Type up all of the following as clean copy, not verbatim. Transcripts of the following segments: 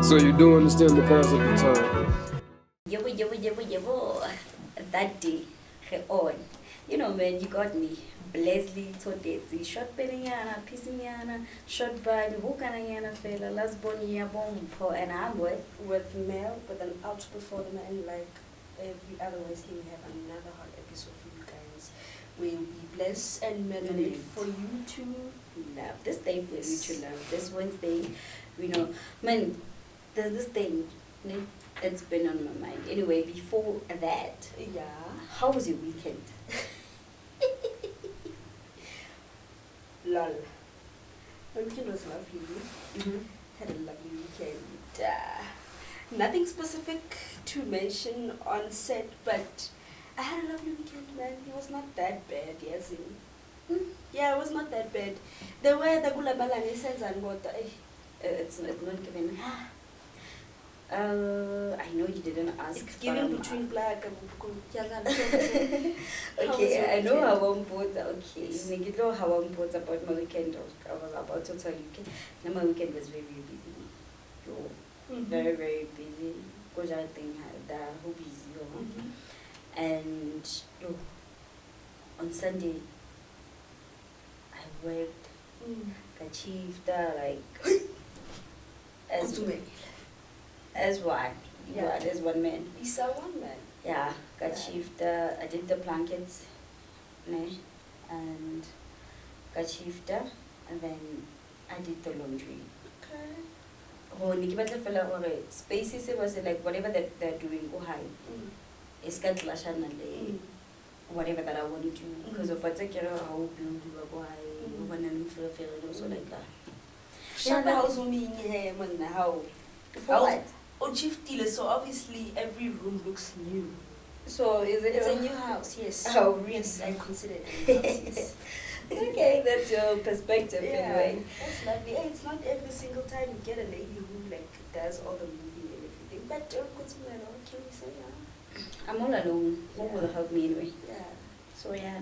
So you do understand the concept of time. Yebo. That day, on. You know, man, you got me. Blesly, Todetzi, short Beniana, Pissimiana, short by Hukanayana fella, last Bonia Bomb, and I'm with Mel, but then out before them, and like every other Wednesday we have another hot episode for you guys. We'll be blessed and marinate for you to love. This day for you to love. This Wednesday, you know, man, there's this thing, it's been on my mind. Anyway, before that, yeah. How was your weekend? Lol. My weekend was lovely. Had a lovely weekend. Nothing specific to mention on set, but I had a lovely weekend, man. It was not that bad, yes. Yeah, it was not that bad. The way the Gulabalani says and what It's not given. I know you didn't ask. It's given between black and okay, I know how I'm bored. Okay, you know how I'm bored about my weekend. I was about to tell you. Okay, my weekend was very, very busy. Very, very busy. Because I think that who busy. And on Sunday, I worked, achieved like as one. Yeah, there's one man. You saw one man. Yeah, achieved. I did the blankets, and achieved, and then I did the laundry. Okay. Oh, Nikibata fella or spaces was like whatever that they're doing. Go high. It's got whatever that I want to do because of what's like how build you go high. When I'm feeling also like that. Shut the house on me how. For what? On shift dealer, so obviously every room looks new. So is it? It's a new house, yes. Oh, really? Yes, I consider it a new house, yes. Okay, that's your perspective anyway. That's lovely. Hey, it's not every single time you get a lady who like does all the moving and everything. But can we say I'm all alone. Who will help me anyway? Yeah. So yeah.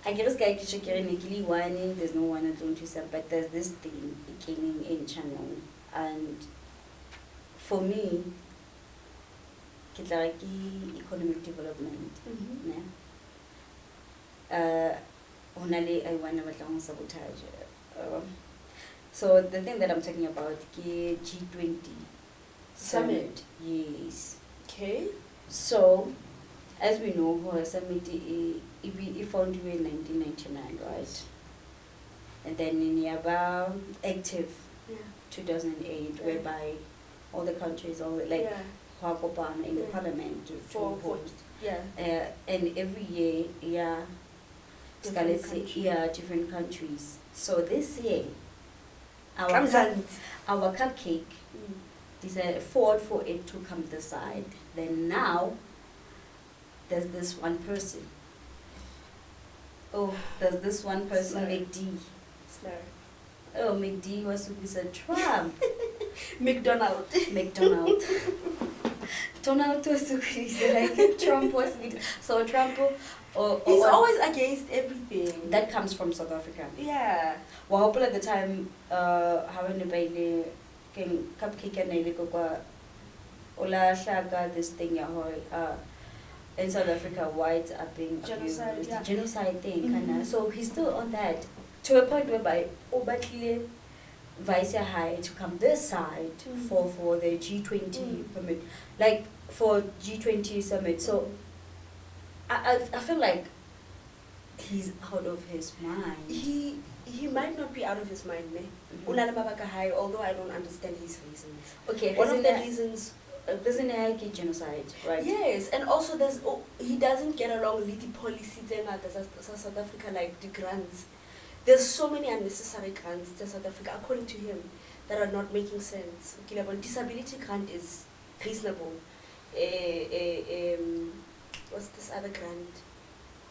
I guess there's no one at Don't but there's this thing it came in channel and for me it's like economic development. I want to sabotage. So the thing that I'm talking about is G20 summit. Yes. Okay. So as we know, our summit it founded in 1999, right? And then in Yaba, active 2008, whereby all the countries, all the, like Huakopan in the parliament to host. And every year, different countries. So this year, our cupcake, is a forward for it to come this side. Then now, there's this one person. There's this one person, McD. Oh, McD was a Trump. McDonald. Donald was like Trump was so Trump. He's always against everything. That comes from South Africa. Yeah. Well, at the time, having a baby, cupcake and Ola Shaka, this thing, in South Africa, whites are being genocide, abused, genocide thing. So he's still on that to a point whereby Obatle Vice High to come this side for the G20 permit, like for G20 summit. So I feel like he's out of his mind. He might not be out of his mind, although I don't understand his reasons. Okay, one of the reasons. Doesn't he genocide, right? Yes, and also he doesn't get along with the policies in South Africa, like the grants. There's so many unnecessary grants in South Africa, according to him, that are not making sense. Disability grant is reasonable. What's this other grant?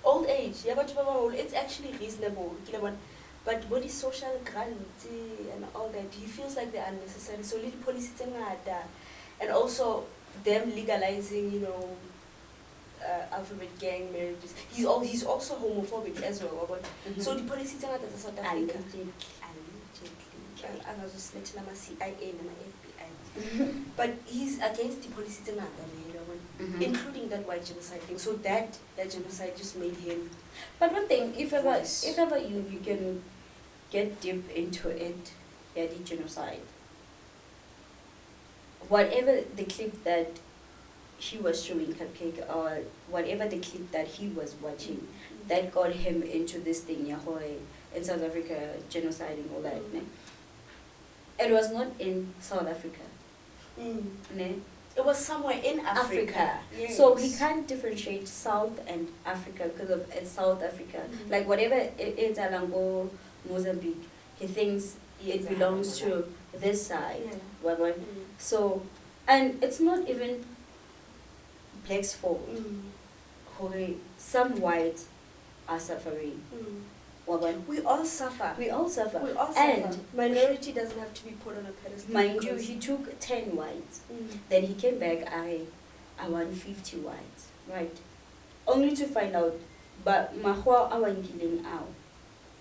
Old age, it's actually reasonable. But body social grant and all that, he feels like they're unnecessary. So little policies and also them legalizing, alphabet gang marriages. He's also homophobic as well. So the policies in South Africa. angazosilethela ama-CIA nama-FBI. But he's against the policy including that white genocide thing. So that genocide just made him. But one thing, if ever voice. you can get deep into it, yeah, the genocide. Whatever the clip that he was showing Cupcake, or whatever the clip that he was watching, that got him into this thing, Yahweh, in South Africa, genocide and all that. Ne? It was not in South Africa. Ne? It was somewhere in Africa. Yes. So he can't differentiate South and Africa because of it's South Africa. Like whatever it's Alango, Mozambique, he thinks it belongs to this side. Yeah. So, and it's not even blacks' fault. Some whites are suffering. We all suffer. We all suffer. We all suffer. And minority doesn't have to be put on a pedestal. mind you, he took 10 whites. Then he came back, I want 50 whites, right? Only to find out, but mahua awankilling out.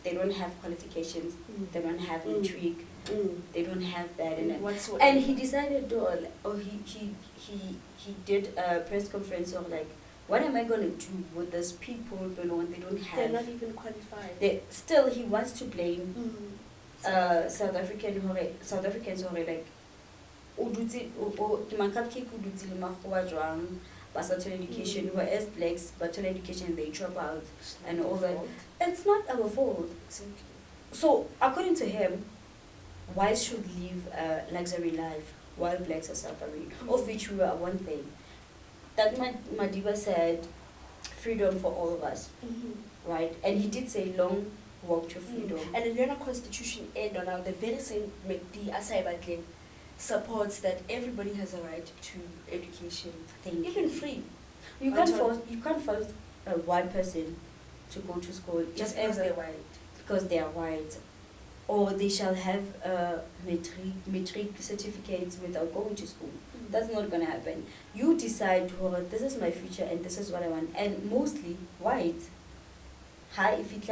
They don't have qualifications. They don't have matric. They don't have that in it. And he decided to, or he did a press conference of like, what am I gonna do with these people when they don't have? They're not even qualified. Still, he wants to blame South Africans who like but education, whereas blacks but education they drop out and all that. It's not our fault. Exactly. So according to him, whites should live a luxury life while blacks are suffering, of which we are one thing. That Madiba said, freedom for all of us, right? And he did say long walk to freedom. And the Learner Constitution, now the very same McD Asaibatling supports that everybody has a right to education, even free. You can't force a white person to go to school just because they're white. Because they are white, or they shall have matric certificates without going to school. That's not gonna happen. You decide, oh, this is my future and this is what I want. And mostly white, if it's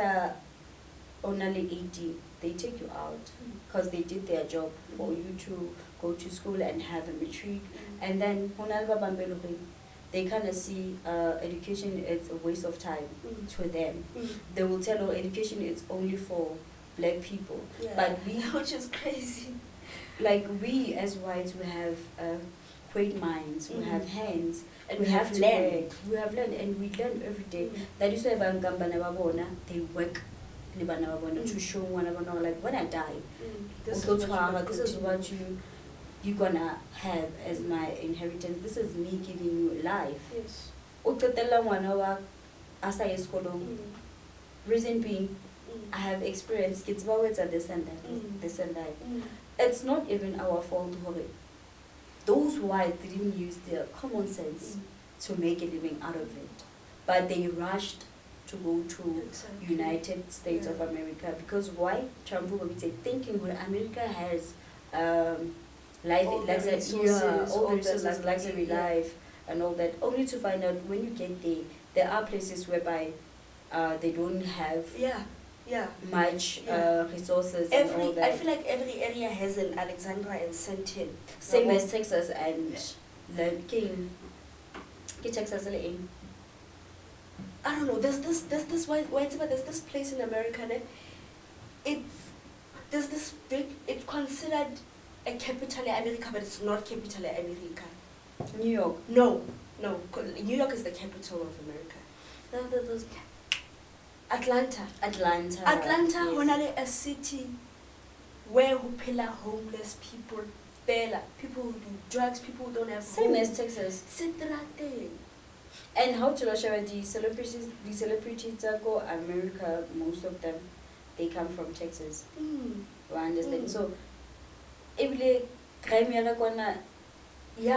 only 80, they take you out because they did their job for you to go to school and have a matric. And then they kind of see education is a waste of time to them. They will tell, oh, education is only for black people. But we, which is crazy. Like we as whites, we have great minds, we have hands, and we have learned. We have learned, and we learn every day. That is why they work to show one another, like when I die, this is what you're gonna have as my inheritance. This is me giving you life. Yes. Reason being, I have experience kids words and this and that, this and that. It's not even our fault. Those whites didn't use their common sense to make a living out of it, but they rushed to go to United States of America because why? Trump would say thinking when America has life, all the resources, luxury life, and all that. Only to find out when you get there are places whereby they don't have much resources and all that. I feel like every area has an Alexandra and St. Hill. Same as Texas and King. Texas in. I don't know. There's this place in America that there's this big. It's considered a capital of America, but it's not capital of America. New York. No. New York is the capital of America. Atlanta, yes. a city where who pillar homeless people, people who do drugs, people who don't have same as Texas. And how to show the celebrities that go America, most of them they come from Texas. You understand? So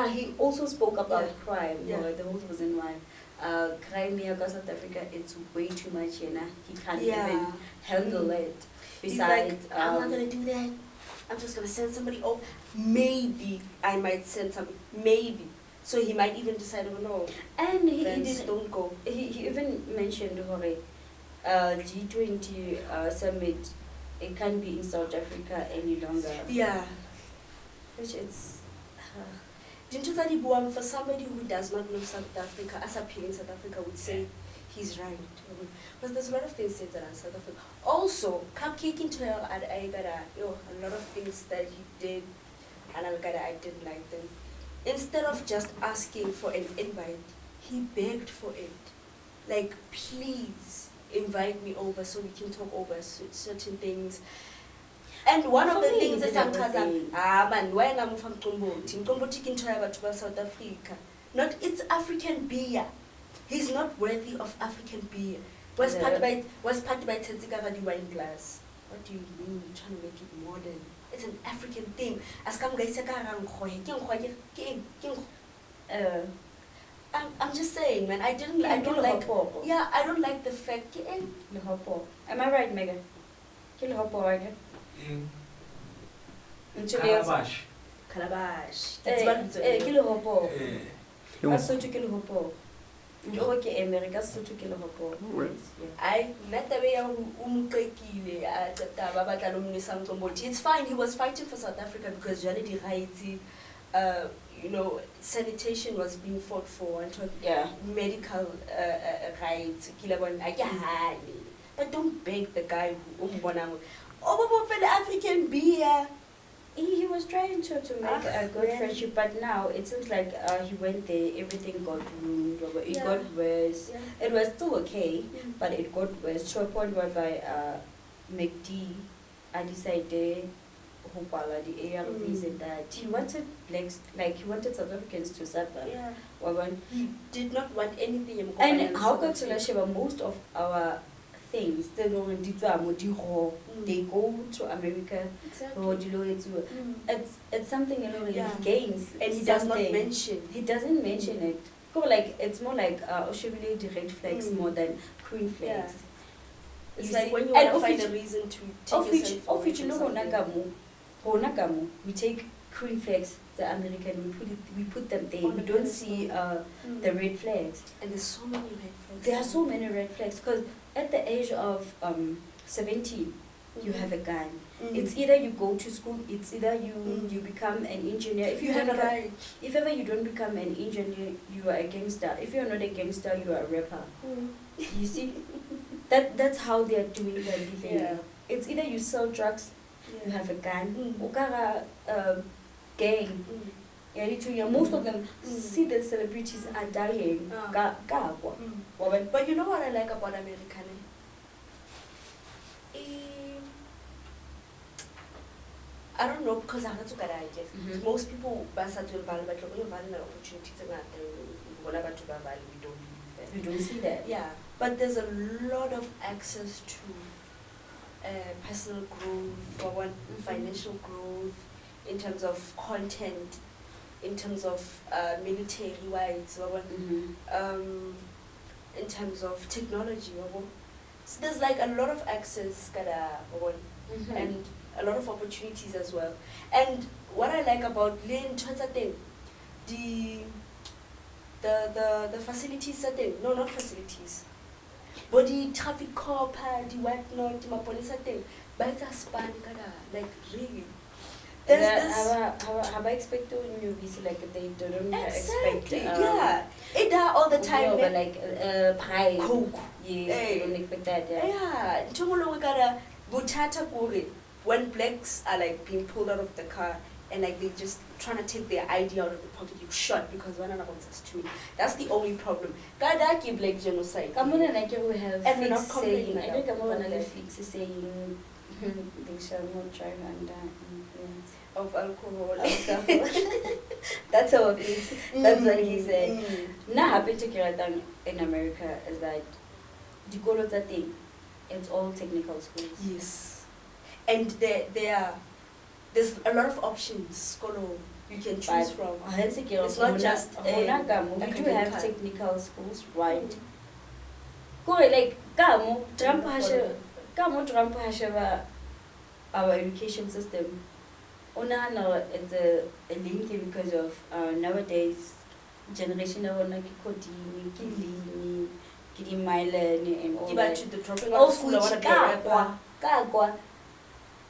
he also spoke about crime. The whole reason why crime here in South Africa, it's way too much, he can't even handle it. Besides, like, I'm not gonna do that. I'm just gonna send somebody off. Maybe I might send somebody. Maybe. So he might even decide, oh no. And he don't go. He even mentioned G20 summit it can't be in South Africa any longer. Yeah. Which it's For somebody who does not know South Africa, as a peer in South Africa would say he's right. Because there's a lot of things said around South Africa. Also, cupcaking to her at a lot of things that he did and I didn't like them. Instead of just asking for an invite, he begged for it. Like, please invite me over so we can talk over certain things. And one of the things is man, why am from Mqombo taking to South Africa? Not, it's African beer. He's not worthy of African beer. Was part by Tenzigavadi wine glass. What do you mean? You're trying to make it modern. It's an African thing. As come guys I'm just saying, man, I don't like the fact. Am I right, Megan? Calabash. America Right. It's fine, he was fighting for South Africa because Janity Haiti, sanitation was being fought for and medical rights. But don't beg the guy who African beer. He was trying to make a good friendship, but now it seems like he went there, everything got ruined, it got worse. It was still okay, but it got worse to a point whereby McD, I decided the ARVs and that he wanted blacks, like he wanted South Africans to suffer. He did not want anything. And how could most of our things they go to America. Exactly. It's something he gains, and he does not mention. He doesn't mention it. Like it's more like Oshibile red flags more than green flags. It's like when you want to find a reason to take we take green flags, the American, we put them there. We don't see the red flags. And there's so many red flags. There are so many red flags because at the age of 17, you have a gun. It's either you go to school, it's either you become an engineer. If ever you don't become an engineer, you are a gangster. If you're not a gangster, you are a rapper. You see, that's how they are doing their living. It's either you sell drugs, you have a gun, or gang. Most of them see the celebrities are dying. But you know what I like about American? I don't know, because I'm not so good at it. Most people value opportunities we don't see that. Yeah, but there's a lot of access to personal growth, financial growth, in terms of content, in terms of military-wise, in terms of technology. So there's like a lot of access and a lot of opportunities as well. And what I like about Lynn thing, the facilities thing, no, not facilities, but the traffic cop, the whatnot, the police thing, but it's a span, like really. There's this. Have I expected movies like they don't expect? It all the time. But like pie, Coke. Yes, they don't expect that. When blacks are like being pulled out of the car and like they just trying to take their ID out of the pocket, you shot because one of us to me. That's the only problem. God, I keep like genocide. Come on, and I can have. And we're not complaining. I think I'm on fix saying they shall not drive under influence of alcohol. That's how it is. That's what he said. Now happen to Kiratang in America is that the Golota thing, it's all technical schools. Yes. And there's a lot of options you can choose from. It's not just we do have technical schools, right? Like Trump has our education system. It's a lengthy because of nowadays generation of coding, and all that. The dropping out of school, I want to be a rapper.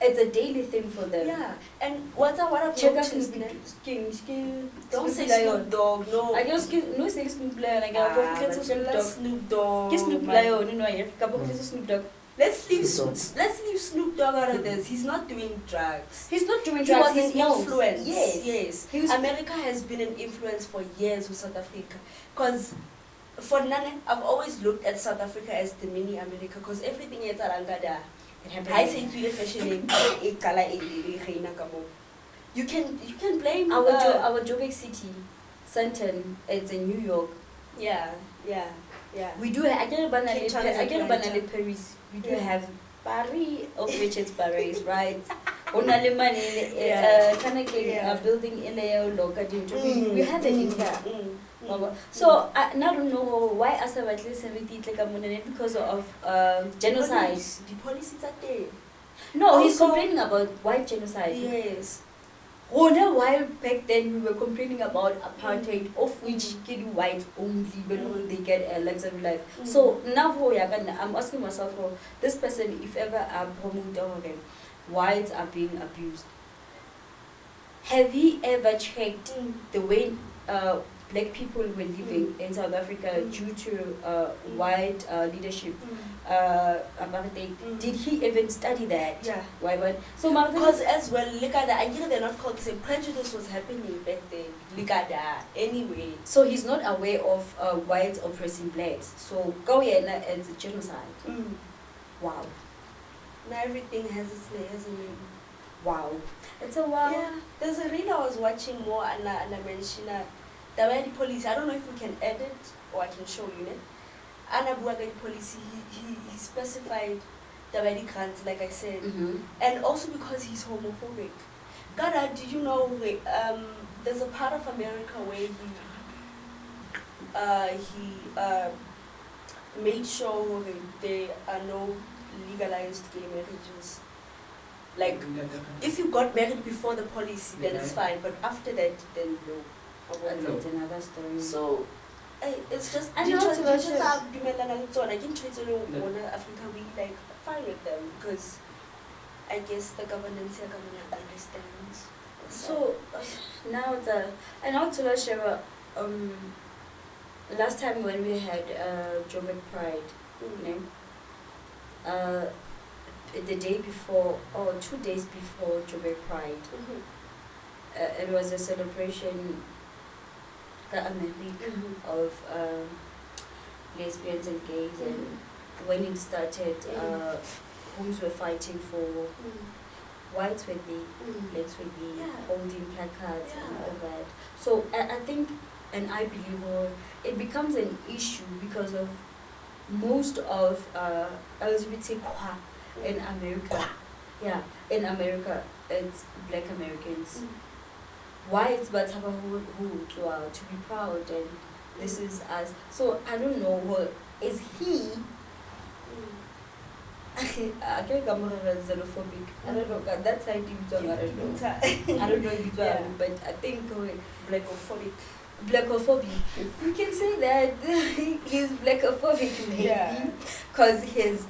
It's a daily thing for them. Yeah, and what I've Check out noticed, Snoop don't say Lion. Snoop Dogg, no. I just no say Snoop Lion. I Ah, got but Snoop you Dogg. love Snoop Dogg. Kiss Snoop man. Lion. You know, I have Snoop Dogg. Let's leave Snoop Dogg out of this. He's not doing drugs. He's not doing He drugs. was an He smokes. influence. Yes. He was America has been an influence for years with South Africa. Because for Nana, I've always looked at South Africa as the mini America. Because everything is around there. It happened. I say to the fashion you can blame our Joburg city, Sandton. It's in New York. yeah. We do. I get Cape Town is banana Paris. We do have Paris, of which it's Paris, right? Only money, kind of building in a local. We have it in here. So I don't know why Asa at least 70 like because of genocide. The policies are there. No, he's Also- complaining about white genocide. Yes. Oh, no, while back then we were complaining about apartheid, of which kid whites only, but they get a luxury life. So now I'm asking myself, this person, if ever I promote them, whites are being abused. Have he ever checked the way black people were living in South Africa due to white leadership? Apartheid. Did he even study that? Yeah. Why? But so Because as well, I get they're not called the same. Prejudice was happening back then. Anyway. So he's not aware of whites oppressing blacks. So go it's a genocide. Wow. Now everything has its layers in it. Wow. It's a wow. Yeah. There's a reel I was watching more and I mentioned the way the police, I don't know if we can edit or I can show you it. Anna Buaga policy, he specified the way the grants, like I said. And also because he's homophobic. Gara, did you know there's a part of America where he made sure there are no legalized gay marriages. Like, if you got married before the policy, then it's fine. But after that, then no. That's another story. So, it's just I can treat Africa we like fine with them because I guess the governance understands. So now and also Shiva, last time when we had Joburg Pride, the day before or 2 days before Joburg Pride, it was a celebration of lesbians and gays, and when it started, homes were fighting for whites with the blacks with the holding placards and all that. So I think, and I believe, it becomes an issue because of most of LGBTQ in America. Yeah, in America, it's black Americans. Whites, but who to be proud, and this is us. So I don't know, is he? I can't come xenophobic. I don't know. That side I don't know. I don't know if it's but I think blackophobic. Blackophobic. We can say that he's blackophobic, maybe, because he's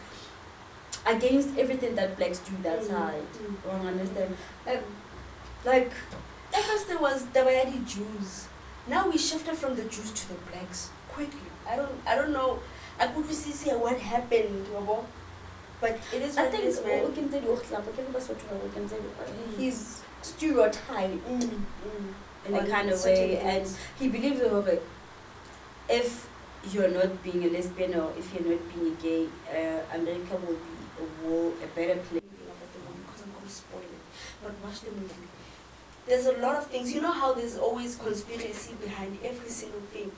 against everything that blacks do that side. Wrong, understand? Like. At first there was the Bayadi Jews. Now we shifted from the Jews to the blacks quickly. I don't know. I could see what happened, but it is what it is, man. We can tell you, he's stereotyped in a kind of way, and he believes if you're not being a lesbian or if you're not being a gay, America will be a better place. Because I'm going to spoil it. But watch the movie. There's a lot of things. You know how there's always conspiracy behind every single thing?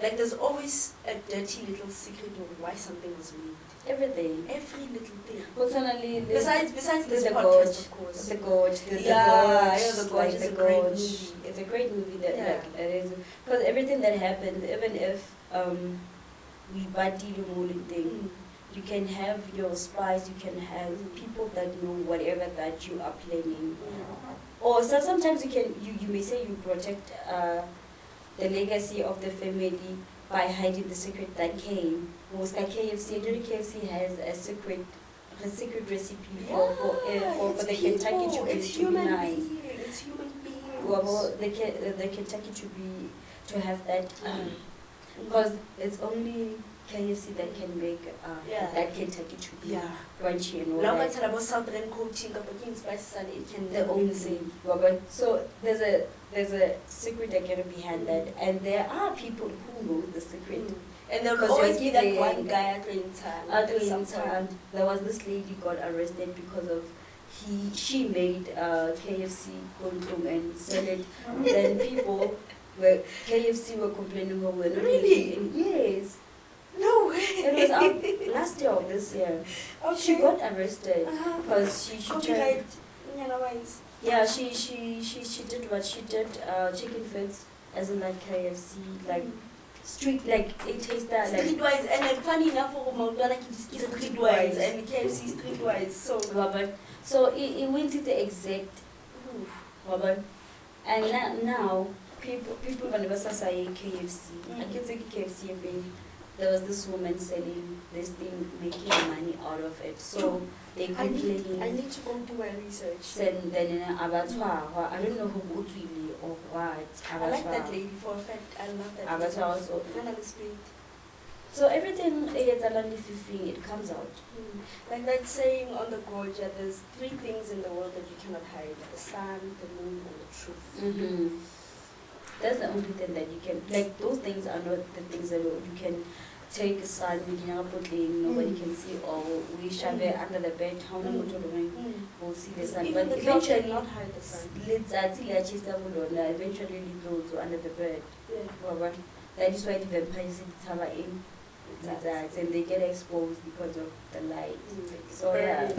Like there's always a dirty little secret of why something was made. Everything. Every little thing. Personally, besides this the podcast, gorge, of course. The gorge. The gorge is a great movie. It's a great movie that like it is, because everything that happens, even if we body the whole thing, you can have your spies, you can have people that know whatever that you are planning. Or sometimes you may say you protect the legacy of the family by hiding the secret that came. KFC has a secret the secret recipe Yeah, for it's the Kentucky people, to be it's to be human nice. beings, it's human beings. Well, the Kentucky to have that because it's only KFC that can make that Kentucky to be crunchy and all Now that. it's about southern coating, but spices and it can The only thing, Robert. So there's a secret again behind that, and there are people who know the secret. And there will 'Cause always you're be that giving- one guy at the time. There was this lady got arrested because of she made KFC kontum and sell it. Then people KFC were complaining we're not Really? making any. Yes. No way. It was out last year or this year. Okay. She got arrested because she Copyright, wise. yeah, she did what she did chicken fits as in like KFC like street like it tastes that like Streetwise, and like funny enough for Montana is streetwise and KFC streetwise. So Robert. So it went to the exact Robert. And now people whenever say KFC, I can take KFC thing. There was this woman selling this thing, making money out of it. So they complaining. I need to go do my research. Then in an abattoir, I don't know who would really or what. I like that lady for a fact. I love that. Abattoir also. Lady. So everything it comes out. Like that saying on the Gorgia, there's 3 things in the world that you cannot hide: the sun, the moon, and the truth. That's the only thing that you can, like those things are not the things that you can take a sun, nobody can see, or we shove it under the bed, how long we'll see the sun. Even But the clouds eventually, cannot hide the sun. eventually it goes under the bed. Yeah. That is why the vampires in in and they get exposed because of the light. So yeah.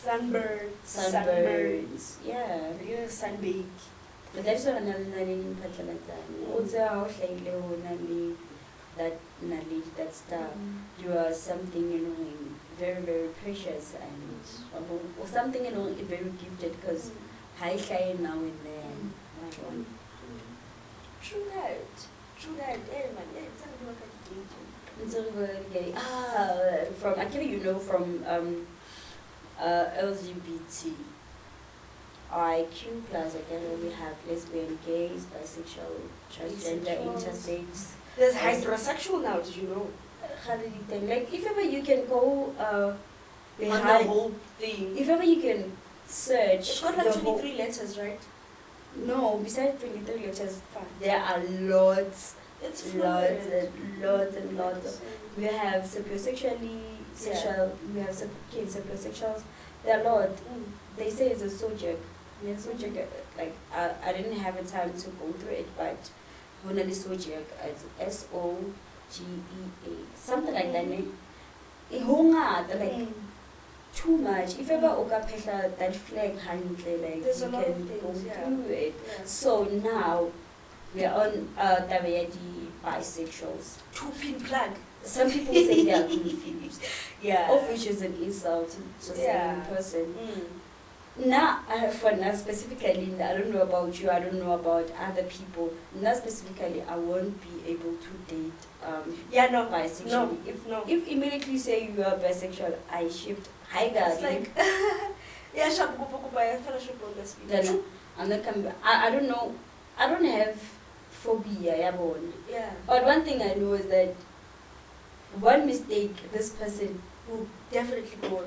Sunburns. Yeah. You're sunbake. But that's what I'm like that. Also, how that stuff. You are something very very precious and or something very gifted because high shine now and then. True that. Hey man, it's from actually from LGBT. IQ plus again we have lesbian, gays, bisexual, transgender, intersex. There's heterosexual now, did you know? Like if ever you can go On the behind, whole thing. if ever you can search It's got like the whole- 23 letters, right? No, besides 23 letters, there are lots, It's lots fluid. and lots and lots. We have sapiosexually sexual, we have sapiosexuals. There are a lot. They say it's a subject. Like I didn't have a time to go through it, but only subject it's SOGEA, something like that. Like too much. If ever okapehla that flag handle, like There's you a lot of can go things, yeah. through it. Yeah. So now we are on the bisexuals. Two-pin plug. Some people say they are confused, Yeah. of which is an insult to a Yeah. certain person. Now, for now specifically, I don't know about you, I don't know about other people. Now specifically, I won't be able to date bisexual. If If immediately you say you are bisexual, I shift. Hi guys, it's like yeah, shop go buy a fellowship on the speed. then I'm not coming. I don't know. I don't have phobia. Yeah. But one thing I know is that one mistake this person Will definitely go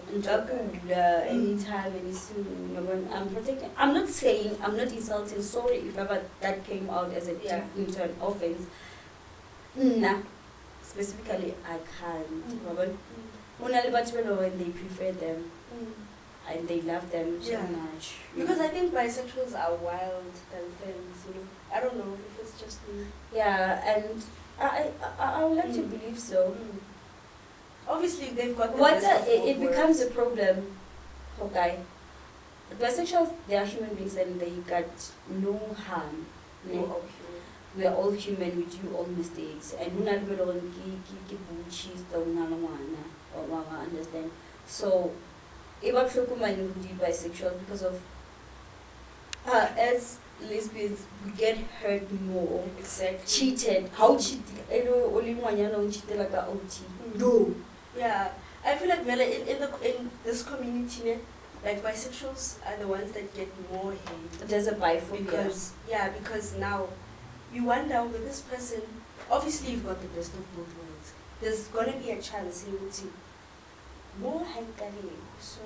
anytime, any soon. I'm protecting. I'm not saying, I'm not insulting. Sorry if ever that came out as a Yeah. into an offense. Nah, specifically I can't. When they prefer them and they love them so Yeah. much. Because I think bisexuals are wild than things, I don't know if it's just me. Yeah, and I would like to believe so. Obviously, they've got the What best of both it becomes a worlds. problem, okay? Bisexuals, they are human beings and they got no harm. No, Ne? okay. We are all human, we do all mistakes. And who not going to understand. So, if I who did bisexual because of as lesbians, we get hurt more. Exactly. Cheated. How cheated? Only one cheated like a OT. No. Yeah. I feel like well, in this community, ne, like bisexuals are the ones that get more hate. There's a biphobia. Because now you wonder with this person. Obviously, you've got the best of both worlds. There's gonna be a chance you would see more hankali. So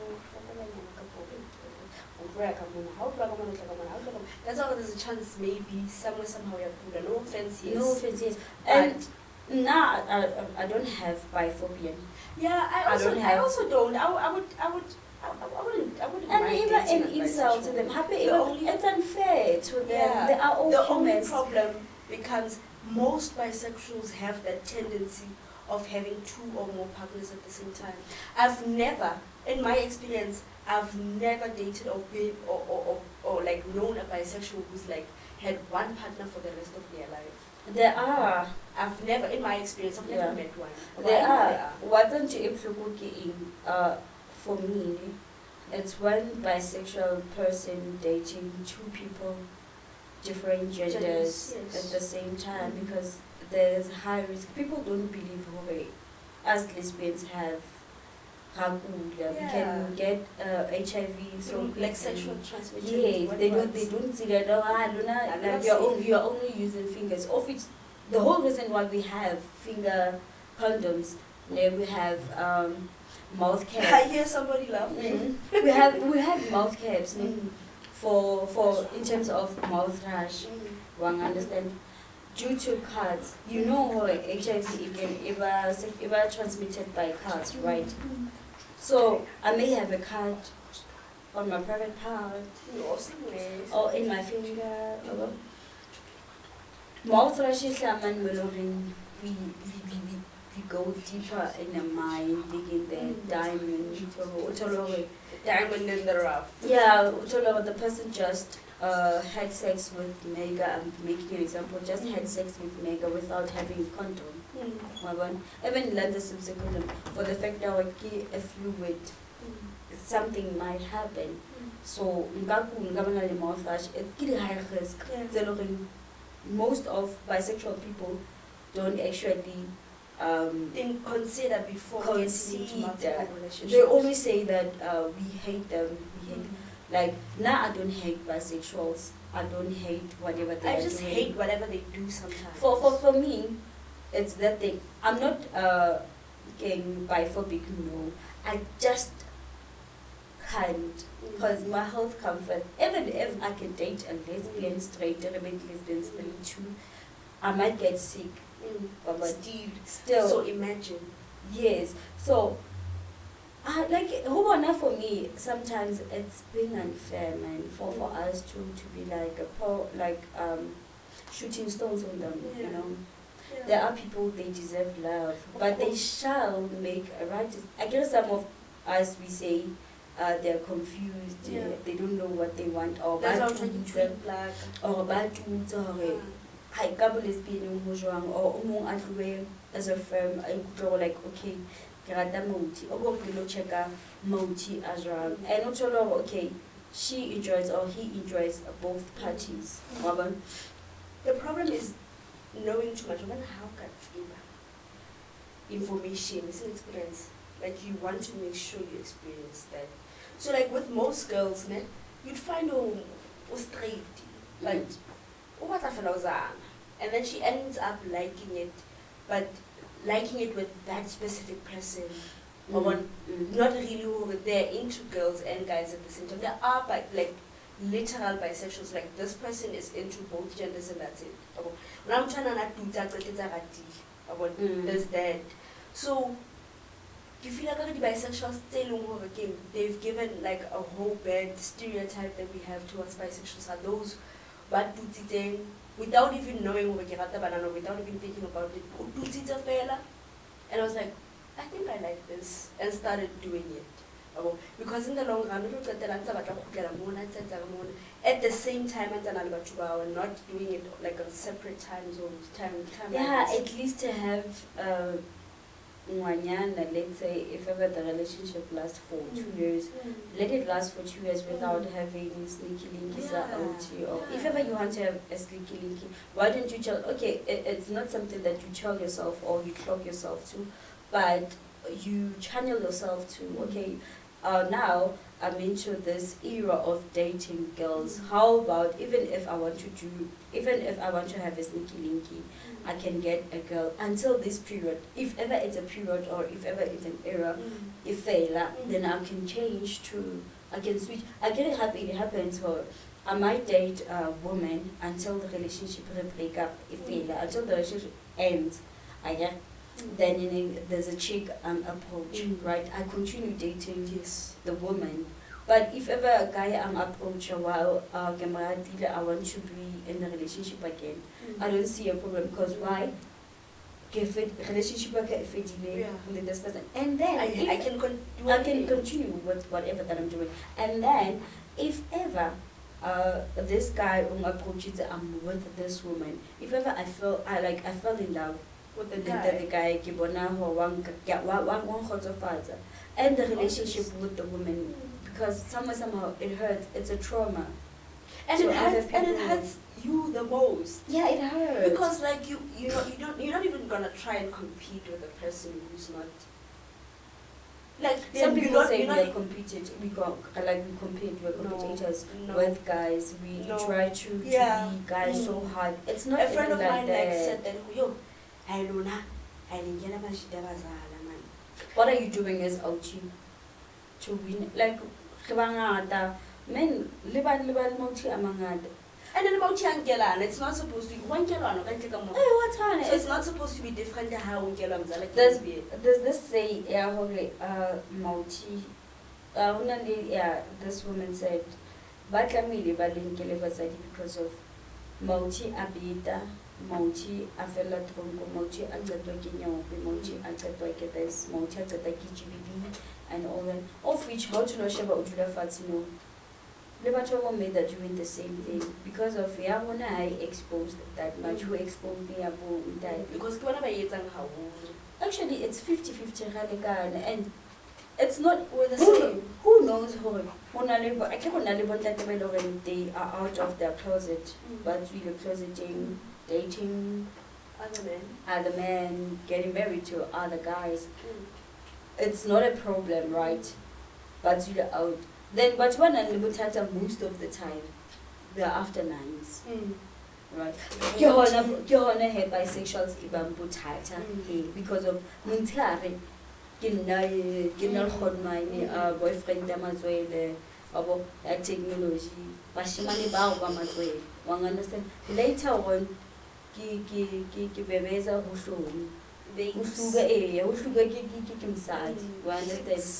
that's how there's a chance maybe somewhere somehow you're no offense, yes. No offense, yes. And now I don't have biphobia. Yeah, I also don't. I wouldn't And mind even dating an a insult to bisexual. them. Happy, The it's unfair to them. Yeah, They are all the only humans. problem becomes most bisexuals have that tendency of having two or more partners at the same time. I've never, in my experience, I've never dated or been or like known a bisexual who's like had one partner for the rest of their life. There are. I've never, in my experience, I've never Yeah. met one. There Why? are. Wasn't you for me? It's one bisexual person dating two people, different genders Yes. at the same time, because there's high risk. People don't believe us lesbians have ragula. We can get HIV so Like sexual transmission. Yes, they don't see that. Like you're only using fingers. Of which the whole reason why we have finger condoms, we have mouth I caps. hear somebody laughing. We have mouth caps for in terms of mouth rash. One understand. Due to cards, you know how HIV it can ever transmitted by cards, right? So I may have a card on my private part or in my finger. Mouth rash is we go deeper in the mind, digging the diamond. Diamond in the rough. Yeah, the person just had sex with Mega. I'm making an example. Just had sex with Mega without having a condom. Even let the subsequent for the fact that a fluid, something might happen. So the mouth rash, it's high risk. Most of bisexual people don't actually Didn't consider before getting into multiple relationships. They always say that we hate them. Like now, I don't hate bisexuals. I don't hate whatever they are doing. I just hate whatever they do sometimes. For me, it's that thing. I'm not getting biphobic. No, I just can't, because my health comfort. Even if I can date a lesbian, straight, lesbians, too, I might get sick. But still. So imagine. Yes. So, for me, sometimes it's being unfair, man, for us to be like shooting stones on them, you know. Yeah. There are people, they deserve love, but they shall make a right. I guess some of us, we say, they're confused, they don't know what they want, or that's how I'm trying to treat black. Or I couple lesbian or as a firm, I go like, okay, moti, or go check moti as well. And not okay, she enjoys or he enjoys both parties. The problem is knowing too much. How can information is an experience. Like you want to make sure you experience that. So like with most girls, you'd find straight, like and then she ends up liking it, but liking it with that specific person. Not really who they're into girls and guys at the same time. There are literal bisexuals, like this person is into both genders and that's it. When I'm trying to there's that. So you feel like the bisexuals they've given like a whole bad stereotype that we have towards bisexuals are those but without even knowing without even thinking about it. And I was like, I think I like this, and started doing it. Because in the long run, at the same time, and not doing it like on separate time zones. Yeah, at least to have let's say if ever the relationship lasts for 2 years, let it last for 2 years without having sneaky linkies or if ever you want to have a sneaky linky, why don't you tell, okay, it's not something that you tell yourself or you clog yourself to, but you channel yourself to, okay, now I'm into this era of dating girls. How about even if I want to have a sneaky linky, I can get a girl until this period. If ever it's a period or if ever it's an era, if fail, then I can change to, I can switch. I get it happy. It happens for. I might date a woman until the relationship break up. If fail, until the relationship ends, I get. Then there's a chick approach, right? I continue dating the woman. But if ever a guy approach while I want to be in a relationship again, I don't see a problem because why? Relationship with this person, and then I can continue with whatever that I'm doing. And then if ever this guy approaches, I'm with this woman. If ever I fell in love with the guy, and the relationship with the woman, because somehow it hurts. It's a trauma. And So it hurts, other and it people- hurts you the most. Yeah, it hurts. Because like you're not even gonna try and compete with a person who's not like some people say you're we are not competitors. We're competitors no. with guys. We No. try to be guys so hard. It's not a friend even of like mine that. like said that yo, I don't know, I didn't get man. What are you doing as OG to win? Like, men liban multi amangada. And then about Yankelan, it's not supposed to be one Kelan or Hey, what's on so it? it's not supposed to be different than how Kelan like There's this say multi this woman said Batlamili balinkele basadi because of multi abita, multi afela tronco, multi acetwa kinyope, multi acetwa this, multi acetwa GBV and all that. Of which how to know Sheba Ujula Fatino. Liberatory made that doing the same thing because of I exposed that much, who exposed the above that. because whenever you how Actually, it's 50-50 and it's not we're the same. who knows who. I can't they are out of their closet, but we are closeting, dating Other men. other men, getting married to other guys. It's not a problem, right? But you're out. Then, but when I'm most of the time, they're after nines, right? You're on a bisexuals because of Muntari. Boyfriend Damazwele, technology, Bashimani Bao understand? Later on, Bebeza Hushoni, Ushuga area, Ushuga Kimsad, we understand?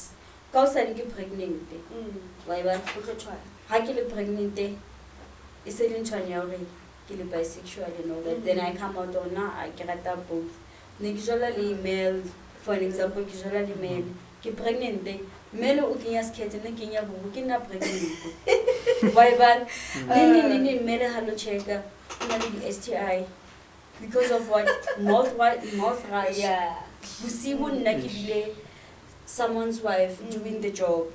Cause I get pregnant. Why, I get pregnant, is it in Chanyari, kill bisexual and all that. Then I come out on now, I get that both. Usually male. For example, usually male, get pregnant, male looking as cat and looking at working up pregnant. Why, but male hello checker, the STI, because of what mouth rush. Yeah. You see, wouldn't like someone's wife doing the job.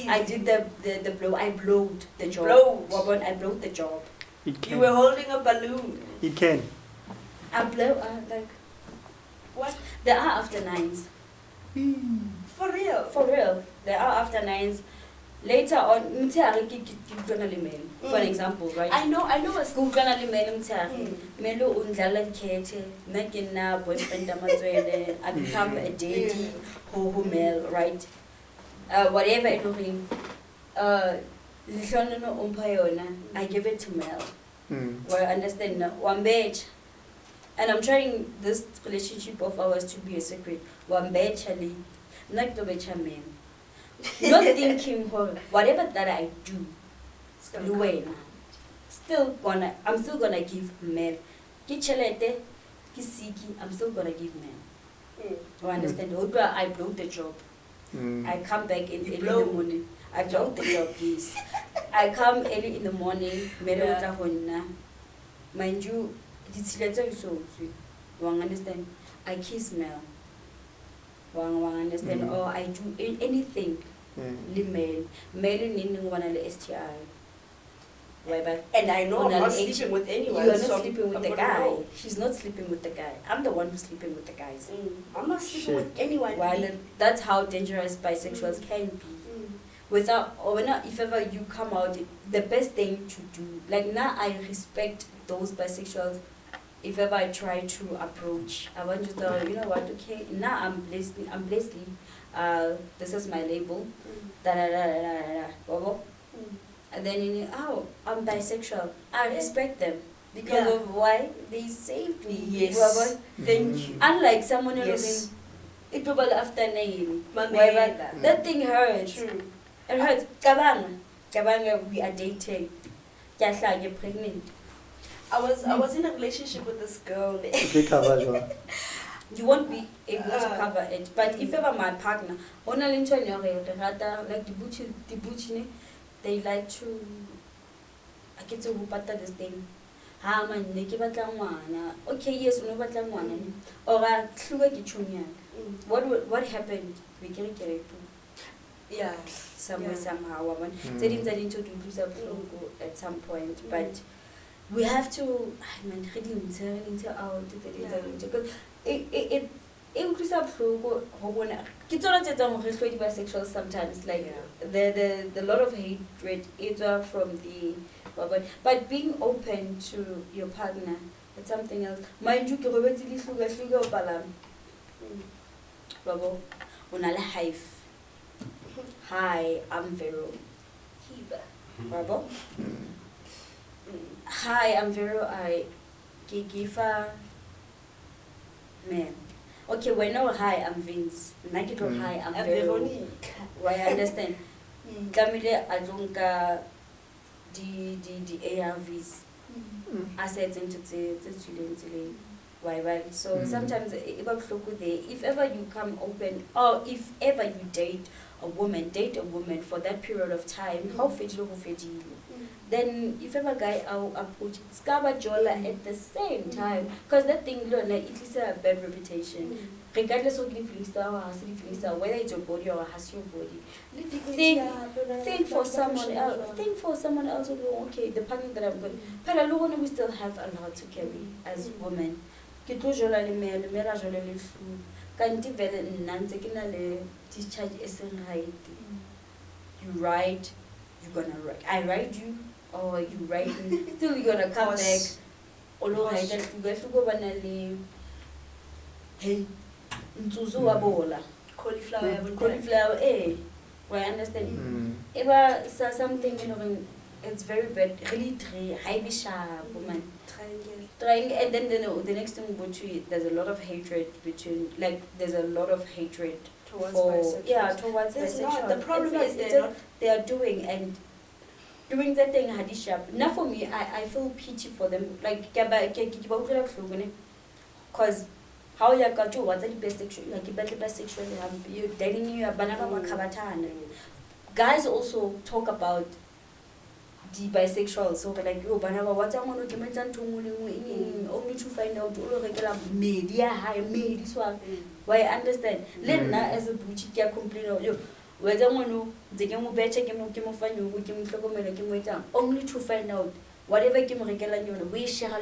I did the blow, I blowed the job. I blowed the job. It can. You were holding a balloon. It can. I blow, like, What? there are after nines. For real? For real, there are after nines. Later on, for example, right? I know a School journal Melo undlala kete, making na boyfriend amazwele, I become a daddy, ho male, right? Whatever it doing, lishono umpayona, I give it to male. Well, understand now, one bitch. And I'm trying this relationship of ours to be a secret. One bitch, not to be a man. Not thinking whatever that I do, I'm still gonna give men. Kichelete, kisiki, I'm still gonna give men. You understand? I blow the job. I come back in early in the morning. I blow the job, please. I come early in the morning, mind you, it's letter so you understand? I kiss Mel. Understand? Or I do anything. Male in one STI. And I know I'm On not an age- sleeping with anyone. You are so not I'm- sleeping with I'm the gonna guy. know. She's not sleeping with the guy. I'm the one who's sleeping with the guys. I'm not sleeping with anyone. While that's how dangerous bisexuals can be. Without, or when if ever you come out, the best thing to do, like now I respect those bisexuals. If ever I try to approach, I want to tell you know what, okay, now I'm Leslie, this is my label, da da da da da da, blah. And then I'm bisexual. I respect them because of why they saved me. Yes. Blah. Thank you. Unlike someone else, Yes. it people after name. Mamela. That thing hurts. True. It hurts. Kabanga, we are dating. Kyahla, you're pregnant. I was in a relationship with this girl. You won't be able to cover it. But if ever my partner, like the butchie, they like to, I get to pata this thing. Ha man, ne ke batla ngwana. Okay, yes, no batla ngwana. Or a hluka ke chunya. What happened? We can get it. Yeah. Somewhere, somehow. They didn't into at some point. But we have to, I mean, into out, because it increases up bisexual sometimes, like the lot of hatred either from the but being open to your partner, it's something else. Mind you, hive. Hi, I'm Vero. Hi, I'm Vero. I give man. Okay, we know hi, I'm Vince. Nakito hi, I'm Vero. Why I understand? Kamile Adunka the ARVs. Assets into the why. So sometimes if ever you come open or if ever you date a woman for that period of time, how then if ever guy I'll approach Scaba Jola at the same time, because that thing it is a bad reputation. Regardless of if whether it's your body or has your body. Think for someone else. Think for someone else who go, okay, the partner that I'm going. But alone we still have a lot to carry as women. Ke tlo jola le mele jola le hlu kanti vele nna ntse ke na le discharge e seng right. You ride, you're gonna ride. I ride you or you ride me. Still you're gonna come back. Olo ride you go bana le hey ntsuzu wa bola cauliflower I understand. Eba something it's very bad. Really high sharp woman. Trying and then the next thing there's a lot of hatred between there's a lot of hatred towards bisexual. The problem is they are doing that thing hadisha. Now for me I feel pity for them because how you got to what's the bisexual you're dating you guys also talk about the bisexual, so like what's only to find out media high media swag. Why I understand. Lena as a butch complain of you. Whether one they can move better only to find out whatever came regular we shall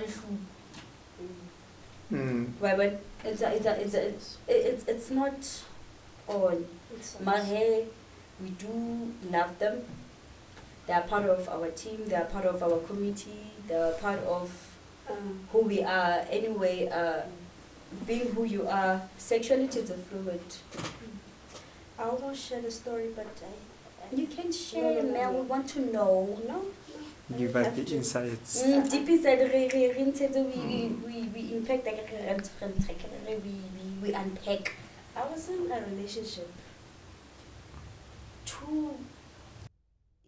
why but it's not all. Mahe, we do love them. They are part of our team, they are part of our committee, they are part of who we are. Anyway, being who you are, sexuality is a fluid. I almost share the story, but you can share, Mel. We want to know. No? Give us the insights. Deep inside, we impact, we unpack. I was in a relationship 2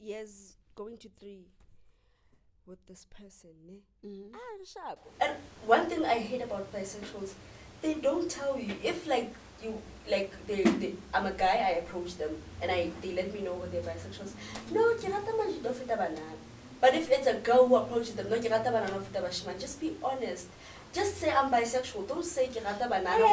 years going to 3 with this person. Sharp. And one thing I hate about bisexuals, they don't tell you if they I'm a guy, I approach them and they let me know when they're bisexuals. No, but if it's a girl who approaches them, no, just be honest. Just say I'm bisexual. Don't say banana.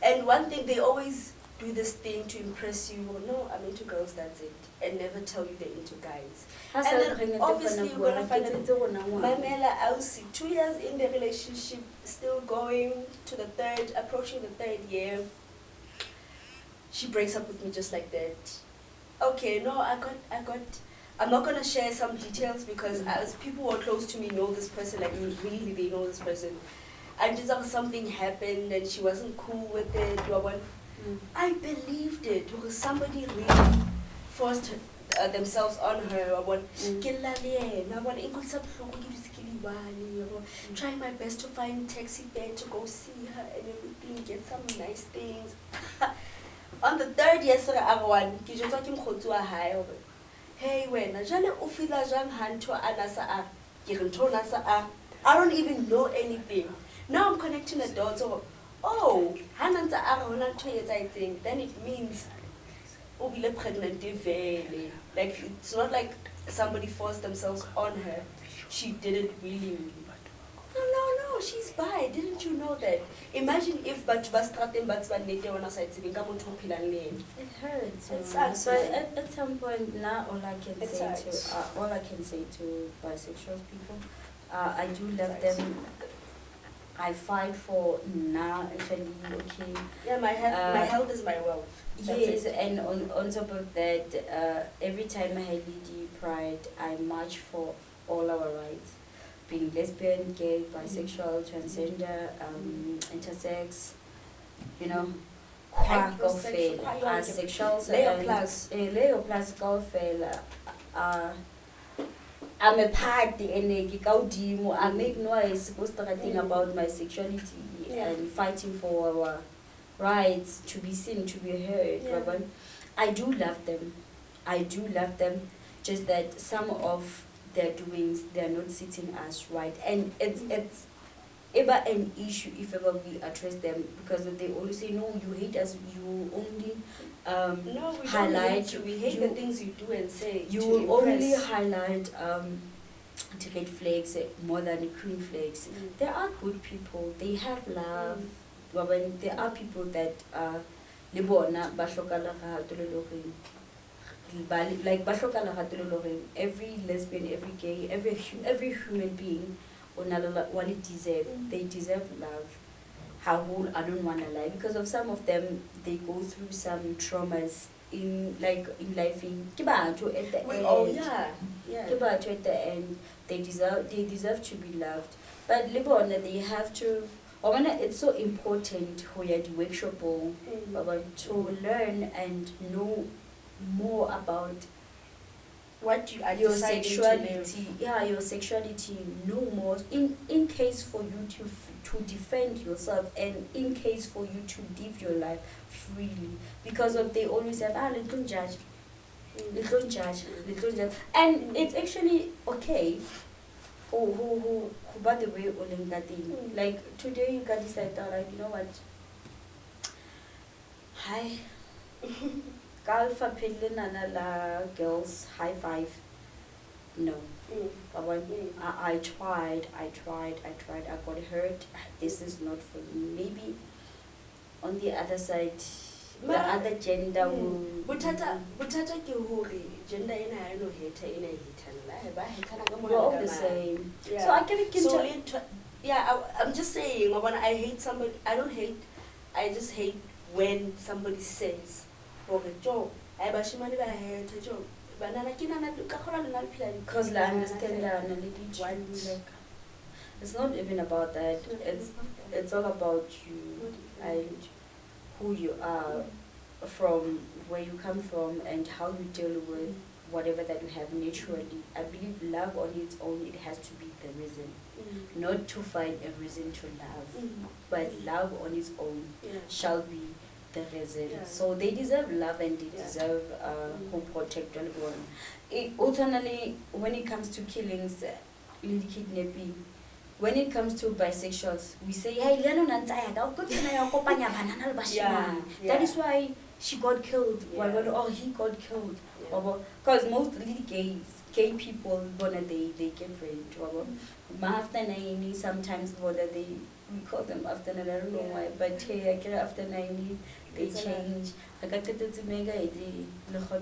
And one thing they always do this thing to impress you, or no, I'm into girls, that's it, and never tell you they're into guys. And then obviously you're gonna find out, Mamela Ausi, 2 years in the relationship, still going to the approaching the third year, she breaks up with me just like that. Okay, no, I'm not gonna share some details because as people who are close to me know this person, like really they know this person. And just something happened and she wasn't cool with it. I believed it because somebody really forced themselves on her. Trying my best to find taxi fare to go see her and everything, get some nice things. On the third year, hey, when I don't even know anything. Now I'm connecting the dots. Oh, then it means pregnant. Like it's not like somebody forced themselves on her. She did it willingly. No, she's bi. Didn't you know that? Imagine if it hurts. It sucks. But at some point now, all I can say to bisexual people, I do love them. I fight for now. Actually, okay. Yeah, my health is my wealth. Yes, and on top of that, every time I had Lady Pride, I march for all our rights. Being lesbian, gay, bisexual, transgender, intersex, you know, asexual, Leo plus golfel. I'm a party and I make noise supposed to think about my sexuality and fighting for our rights to be seen, to be heard. Yeah. I do love them. Just that some of their doings, they're not sitting us right, and it's ever an issue if ever we address them, because they always say, no, you hate us, you only no, we highlight don't hate you. We hate the things you do and say. You will only highlight the red flags more than the green flags. There are good people, they have love. When there are people that like every lesbian, every gay, every human being they deserve love. I don't want to lie, because of some of them, they go through some traumas in life at the end. At the end, they deserve to be loved. But they have to. It's so important for the workshop to learn and know more about what you are, your sexuality. Your sexuality. Know more in case for you to defend yourself, and in case for you to live your life freely, because they always have little judge, and it's actually okay. Who by the way, like today you can decide, like, you know what, hi. Galfa Nana girls, high five. No. I tried, I got hurt. This is not for me. Maybe on the other side, the other gender will. Butata ki hore gender ina ha no hater ina hater ba hater ka we're all the same. Yeah. So I can I'm just saying, when I hate somebody, I don't hate. I just hate when somebody says, because I understand it's not even about that. It's all about you and who you are, from where you come from, and how you deal with whatever that you have naturally. I believe love on its own, it has to be the reason. Not to find a reason to love, but love on its own shall be the reason. So they deserve love, and they deserve who protect everyone. Ultimately, when it comes to killings, kidnapping, when it comes to bisexuals, we say, hey, that is why she got killed. Or he got killed. Because most gay people, they get raped. Sometimes we call them after, I don't know why, but hey, I get after 90, they change. I got to make a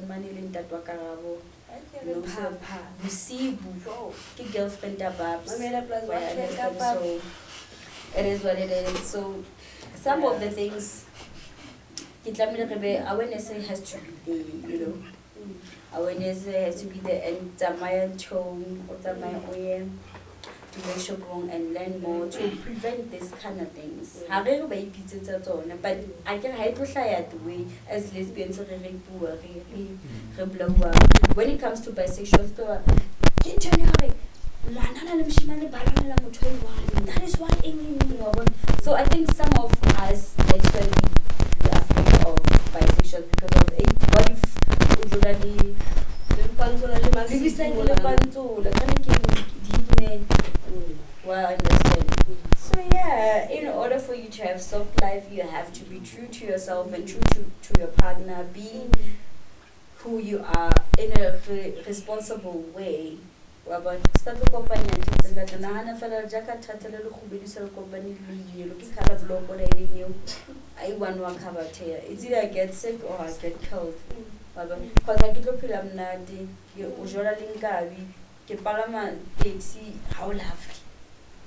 money in that wakarabo. No, so Musibu, ki girlfriend babs. So it is what it is. So some of the things awareness has to be there, you know. Awareness has to be there, and Zamayan tone or Zamayan to make sure and learn more to prevent these kind of things. But I can help the way as lesbians when it comes to bisexual that is why so I think some of us actually are afraid of bisexual because of what if well, I understand. So yeah, in order for you to have soft life, you have to be true to yourself and true to your partner. Be who you are in a responsible way. Start to company and nahana fela jaka tatele lo khubedisa company le lo ki khala vlog o you I one cover tear. It's either I get sick or I get killed. Because I get to phila mnandi o jola linkabi ke palama taxi how lovely.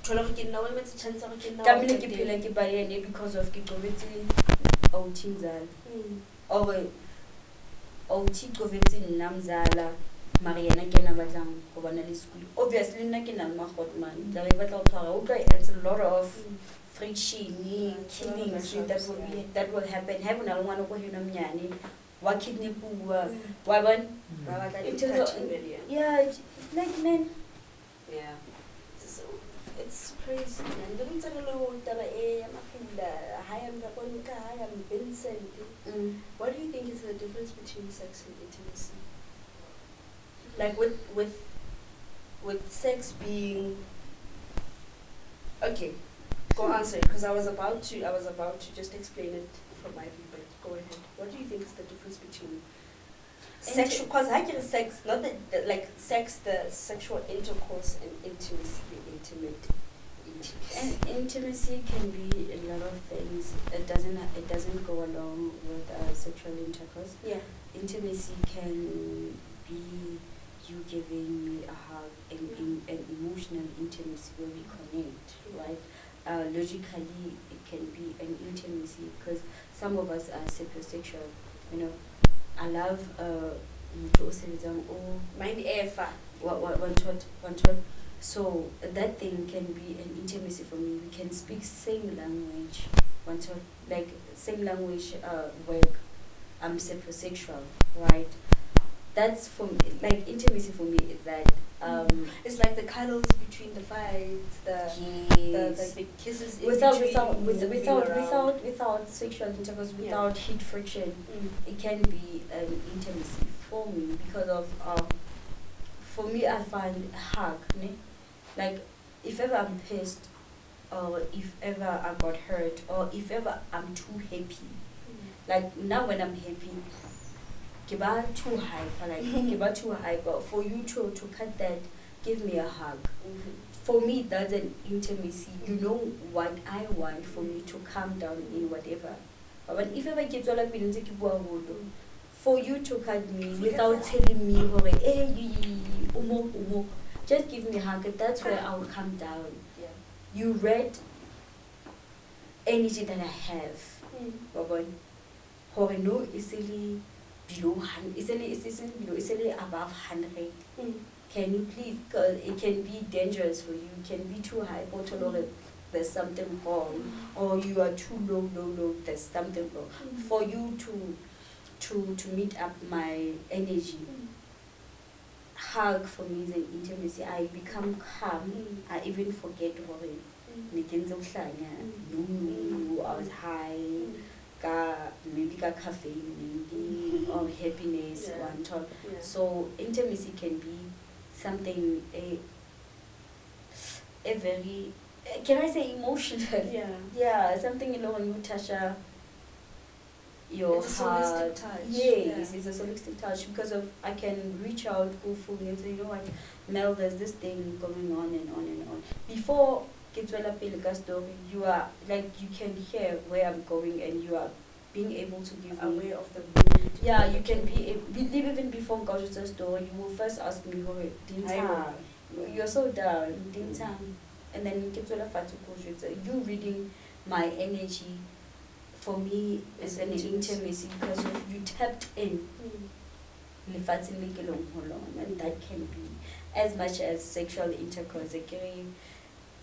Kamile ke phela ke bariane because of ke gobetse outing zala. Or outing gobetse namzala. Mariana kena batlang go bana le school. Obviously nna ke na ma hotman. La ba batla go tshwara it's a lot of friction, killings that will happen. Have na ngwana go hina mnyane. Wa kidnapuwa. Wa ban yeah, like men. Yeah. So it's crazy, man. The ones that know that I am Vincent. What do you think is the difference between sex and intimacy? Like with sex being okay, go answer it because I was about to just explain it from my view, but go ahead. What do you think is the difference between sexual? Because I get sex, not like sex, the sexual intercourse, and intimacy, the intimate intimacy. And intimacy can be a lot of things. It doesn't go along with sexual intercourse. Yeah. Intimacy can be you giving me a hug, an emotional intimacy where we connect, right? Logically, it can be an intimacy because some of us are sapiosexual, you know. I love mind ever. One thought. So that thing can be an intimacy for me. We can speak same language, one thought, like same language work. I'm sapiosexual, right? That's for me, like intimacy for me is that it's like the cuddles between the fights, the kisses in without sexual intercourse, without heat friction. It can be an intimacy for me because of for me I find a hug, like if ever I'm pissed or if ever I got hurt or if ever I'm too happy, like now when I'm happy. Kiba too high, but for you to cut that, give me a hug. For me, that's an intimacy. You know what I want for me to calm down in whatever. But if ever get all up for you to cut me without telling me, hey, just give me a hug. That's where I will calm down. Yeah. You read energy that I have. No, easily. Below 100, isn't above 100. Can you please? Because it can be dangerous for you. It can be too high. There's something wrong, or you are too low. There's something wrong. For you to meet up my energy. Hug for me is an intimacy. I become calm. I even forget worry. I was high. Maybe caffeine, maybe or happiness, one talk. Yeah. So intimacy can be something a very can I say emotional? Yeah, something when you touch your it's heart. A holistic touch. Yes, it's a holistic touch because of I can reach out, go full and say, you know what, Mel, there's this thing going on and on and on. Before story, you are like you can hear where I'm going and you are being able to give me aware of the mood. yeah, you can believe even before God to store, you will first ask me, "Hore, Dinta, you're so down, Dinta," and then you reading my energy for me is an intimacy because you tapped in. And that can be as much as sexual intercourse.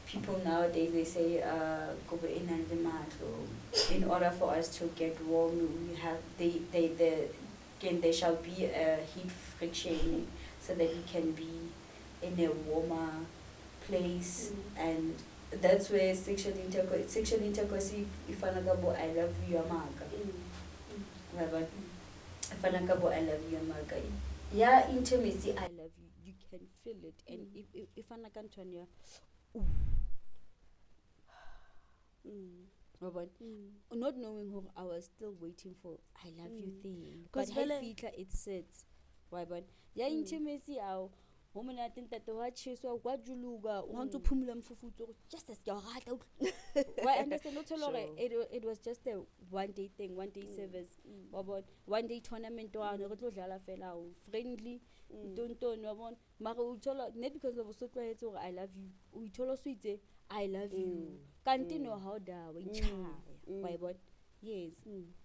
People nowadays they say in order for us to get warm we have there shall be a heat friction so that we can be in a warmer place and that's where sexual intercourse if I love you amaka. If I love you amaka. Yeah, intimacy I love you. You can feel it and if I not knowing who I was still waiting for I love you thing. Because it sits. Why but yeah intimacy our woman I think that the watch is so guajuluga want to pumula mfufuto just as your heart out. Why understand not sure. It was just a 1 day thing, 1 day service. About 1 day tournament friendly. Don't know Maro not because of so I love you. We told us sweet I love you. Can't you know how da we why but yes.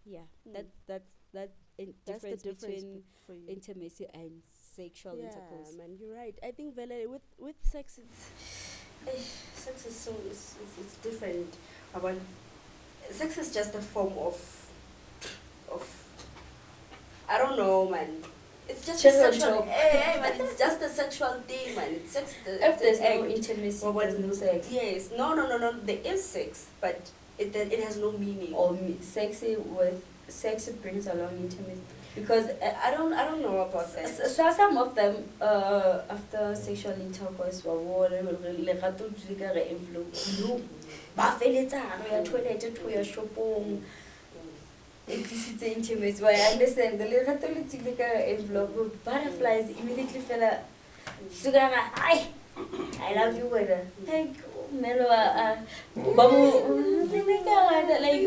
Yeah. That's the difference between intimacy and sexual intercourse. Man, you're right. I think Valerie, with sex sex is so it's different. About sex is just a form of I don't know, man. It's just a sexual. Hey, man, it's just a sexual thing, man. It's sex. If there's no intimacy, there's no sex. Yes, no. There is sex, but it has no meaning. Or sex brings along intimacy because I don't know about that. So some of them after sexual intercourse intimacy. I understand the envelope butterflies immediately fell I love you whether like Melo like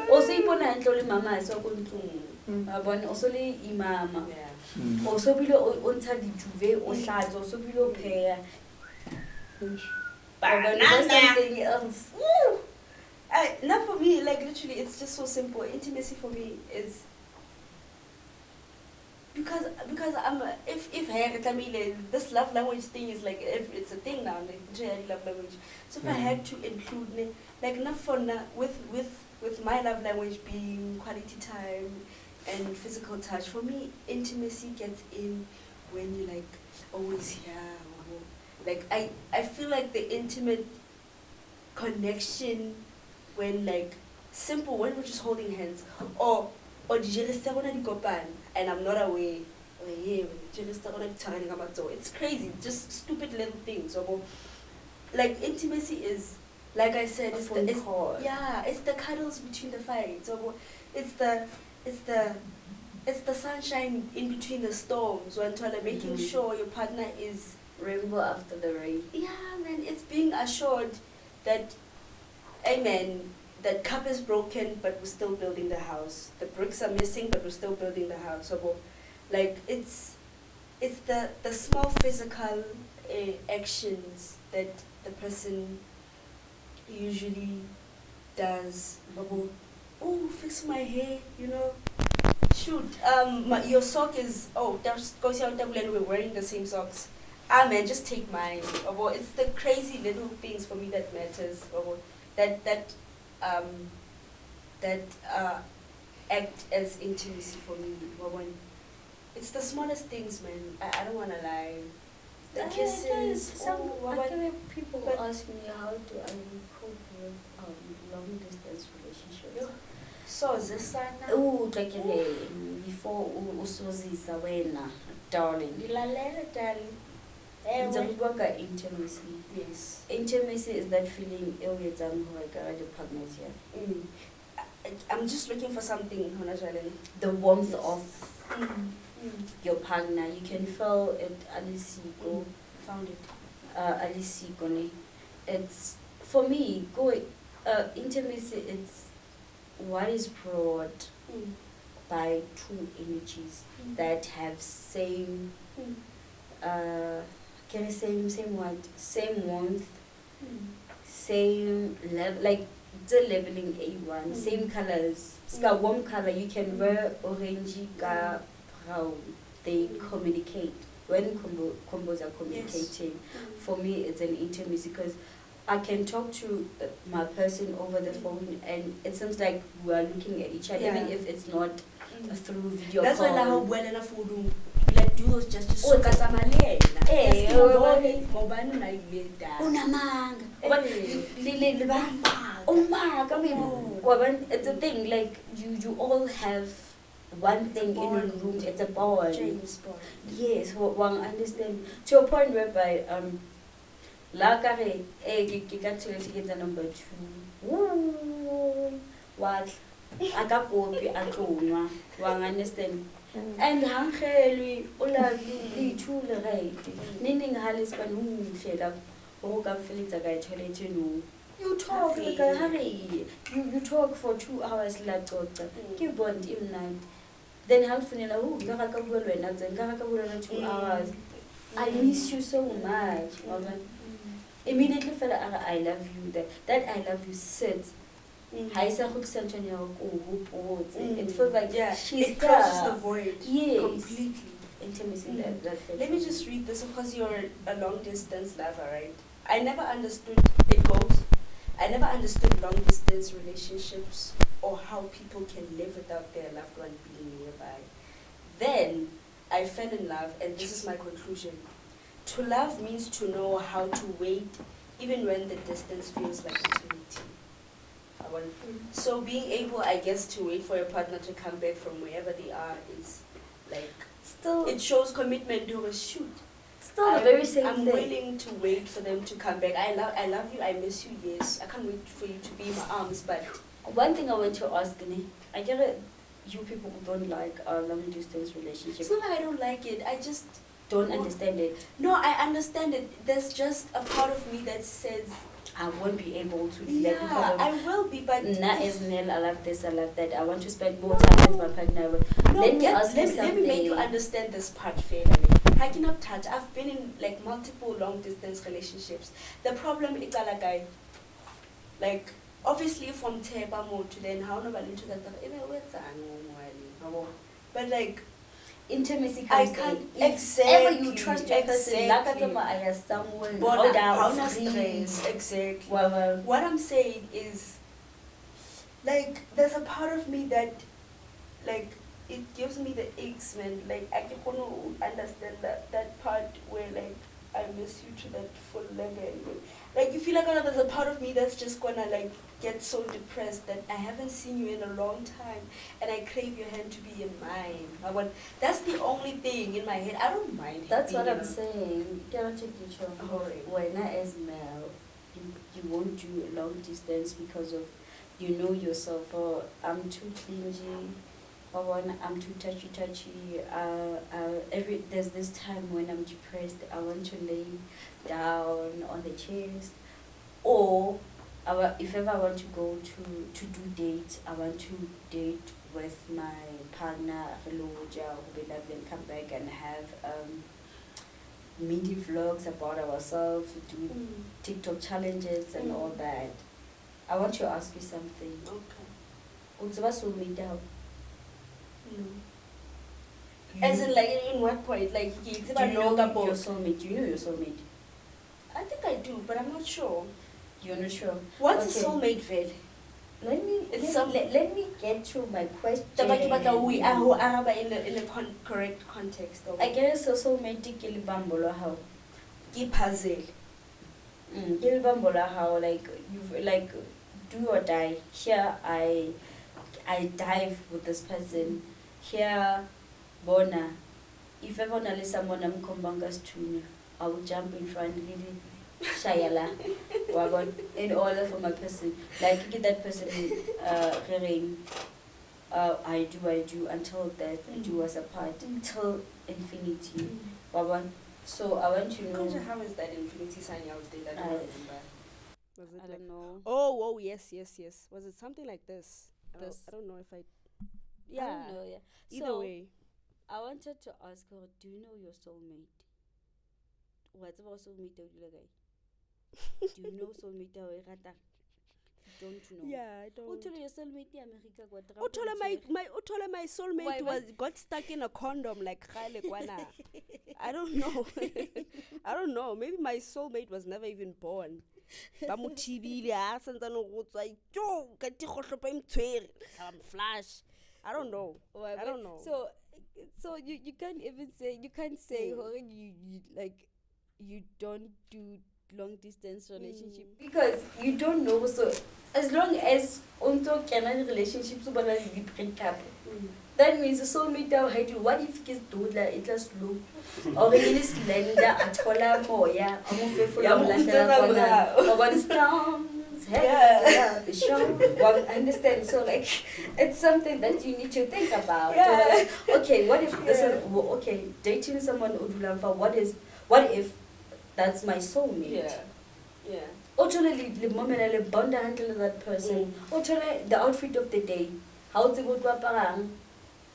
also ipona ntlole mama so abone also le imama also bilo o ntsha dijuve o hlatsa also bilo pheya something else. Not for me, like literally it's just so simple. Intimacy for me is because I'm if this love language thing is like if it's a thing now, like love language. So if I had to include like not for with my love language being quality time and physical touch, for me intimacy gets in when you like always here. Like I feel like the intimate connection when like simple when we're just holding hands or and I'm not aware. It's crazy, just stupid little things. Like intimacy is, like I said, it's the cuddles between the fights. It's the sunshine in between the storms. Making sure your partner is rainbow after the rain. Yeah, man, it's being assured that, amen, that cup is broken, but we're still building the house. The bricks are missing, but we're still building the house. So, like, it's the small physical actions that the person usually does. Oh, fix my hair, you know. Shoot, your sock is, we're wearing the same socks. Man, just take mine. It's the crazy little things for me that matters. That act as intimacy for me. It's the smallest things, man. I don't wanna lie. The kisses. People ask me how do I cope with long distance relationships. So zesana. Before usozisa wena, darling. Darling. Intimacy. Yes. Intimacy is that feeling the partners here. I'm just looking for something, the warmth of your partner. You can feel it alisiko. Found it. Alisiko. It's for me, intimacy what is brought by two energies that have same can I say same what? Same warmth, same level, like the leveling A1, same colors. Ska warm color, you can wear orangey ka brown. They communicate. When combos are communicating, for me it's an intimacy because I can talk to my person over the phone and it seems like we are looking at each other, even if it's not through video That's call. why now well enough for you like do those just Oh, so Eh, mobile na ileta. unamanga. Eh. But umaga, maybe. It's a thing, like you all have one thing in your room, it's a bond. James Bond. Yes, one understand. To a point whereby la kare ke ka tshela tiketsa number 2. Ooh, what? Aka kopi a tlonwa, one understand. And hangelwi ola li thule right. Nining halis panu shela o ka felitsa ka toilet no. You talk like a hurry. You talk for 2 hours la tota. Ke bond imnandi. Then halfunela ngaka ka bua lwena tse ngaka ka bua lwena 2 hours. I miss you so much. Immediately felt I love you. That I love you sits. It feels like it closes the void. Yes. Completely. Intimacy that Let me just read this because you're a long distance lover, right? I never understood it goes. I never understood long distance relationships or how people can live without their loved one being nearby. Then I fell in love, and this is my conclusion. To love means to know how to wait even when the distance feels like eternity. So being able, I guess, to wait for your partner to come back from wherever they are is like still it shows commitment to a shoot. Still the very same I'm thing. willing to wait for them to come back. I love you, I miss you, yes. I can't wait for you to be in my arms, but one thing I want to ask, I get it, you people who don't like long distance relationships. It's not like I don't like it, I just don't understand it. No, I understand it. There's just a part of me that says I won't be able to do yeah, that because I will be, but not as Nell, I love this, I love that. I want to spend more time with my partner. No, let me ask you something. Let me make you understand this part fairly. I cannot touch. I've been in like multiple long distance relationships. The problem is like obviously from Teba mode to then how nobody into that but like intimacy I comes can't in. if ever you trust your person Exactly. What I'm saying is like there's a part of me that like it gives me the aches, man. Like I can understand that part where like I miss you to that full level. Like you feel like there's a part of me that's just gonna like get so depressed that I haven't seen you in a long time and I crave your hand to be in mine. That's the only thing in my head. I don't mind. That's what I'm saying. When I as Mel, you won't do long distance because of you know yourself. Or I'm too clingy. Or I'm too touchy. There's this time when I'm depressed. I want to lay down on the chairs, or if ever I want to go to do dates, I want to date with my partner, who will then come back and have mini vlogs about ourselves, do TikTok challenges and all that. I want to ask you something. Okay. As in like in what point? Like do you know your soulmate? Do you know your soulmate? I think I do, but I'm not sure. You're not sure? What's a soulmate, Vel? Let me get to my question. In the correct context. I guess a soulmate ke libambola how? Ke puzzle. Ke libambola how like you like do or die. Here I dive with this person. Here bona. If ever na someone I'm kombangas to, I will jump in front really shayala. In order for my person. Like get that person I do until that do us apart until infinity. So I want to know how is that infinity sign out there? I don't remember. I don't know. Oh, yes. Was it something like this? this. I don't know if I. I Yeah. don't know, yeah. Either So, way. I wanted to ask her, do you know your soulmate? What's about soulmate? Do you know soulmate? Don't know. Yeah, I Who don't. told you soulmate in America? My soulmate Why, was got stuck in a condom like Khale Kwana. I don't know. I don't know. Maybe my soulmate was never even born. I'm flash. I don't know. Why, I don't know. So you can't even say you like you don't do long distance relationship because you don't know. So as long as unto can relationships break up, that means the soulmate how what if it's dodla it was slow or really slender at hola moya the show understand. So like it's something that you need to think about. Like, okay, what if this is okay dating someone udulamfa, what if that's my soulmate? Yeah. Totally the moment I bond handle that person. Totally the outfit of the day. How to go to a parang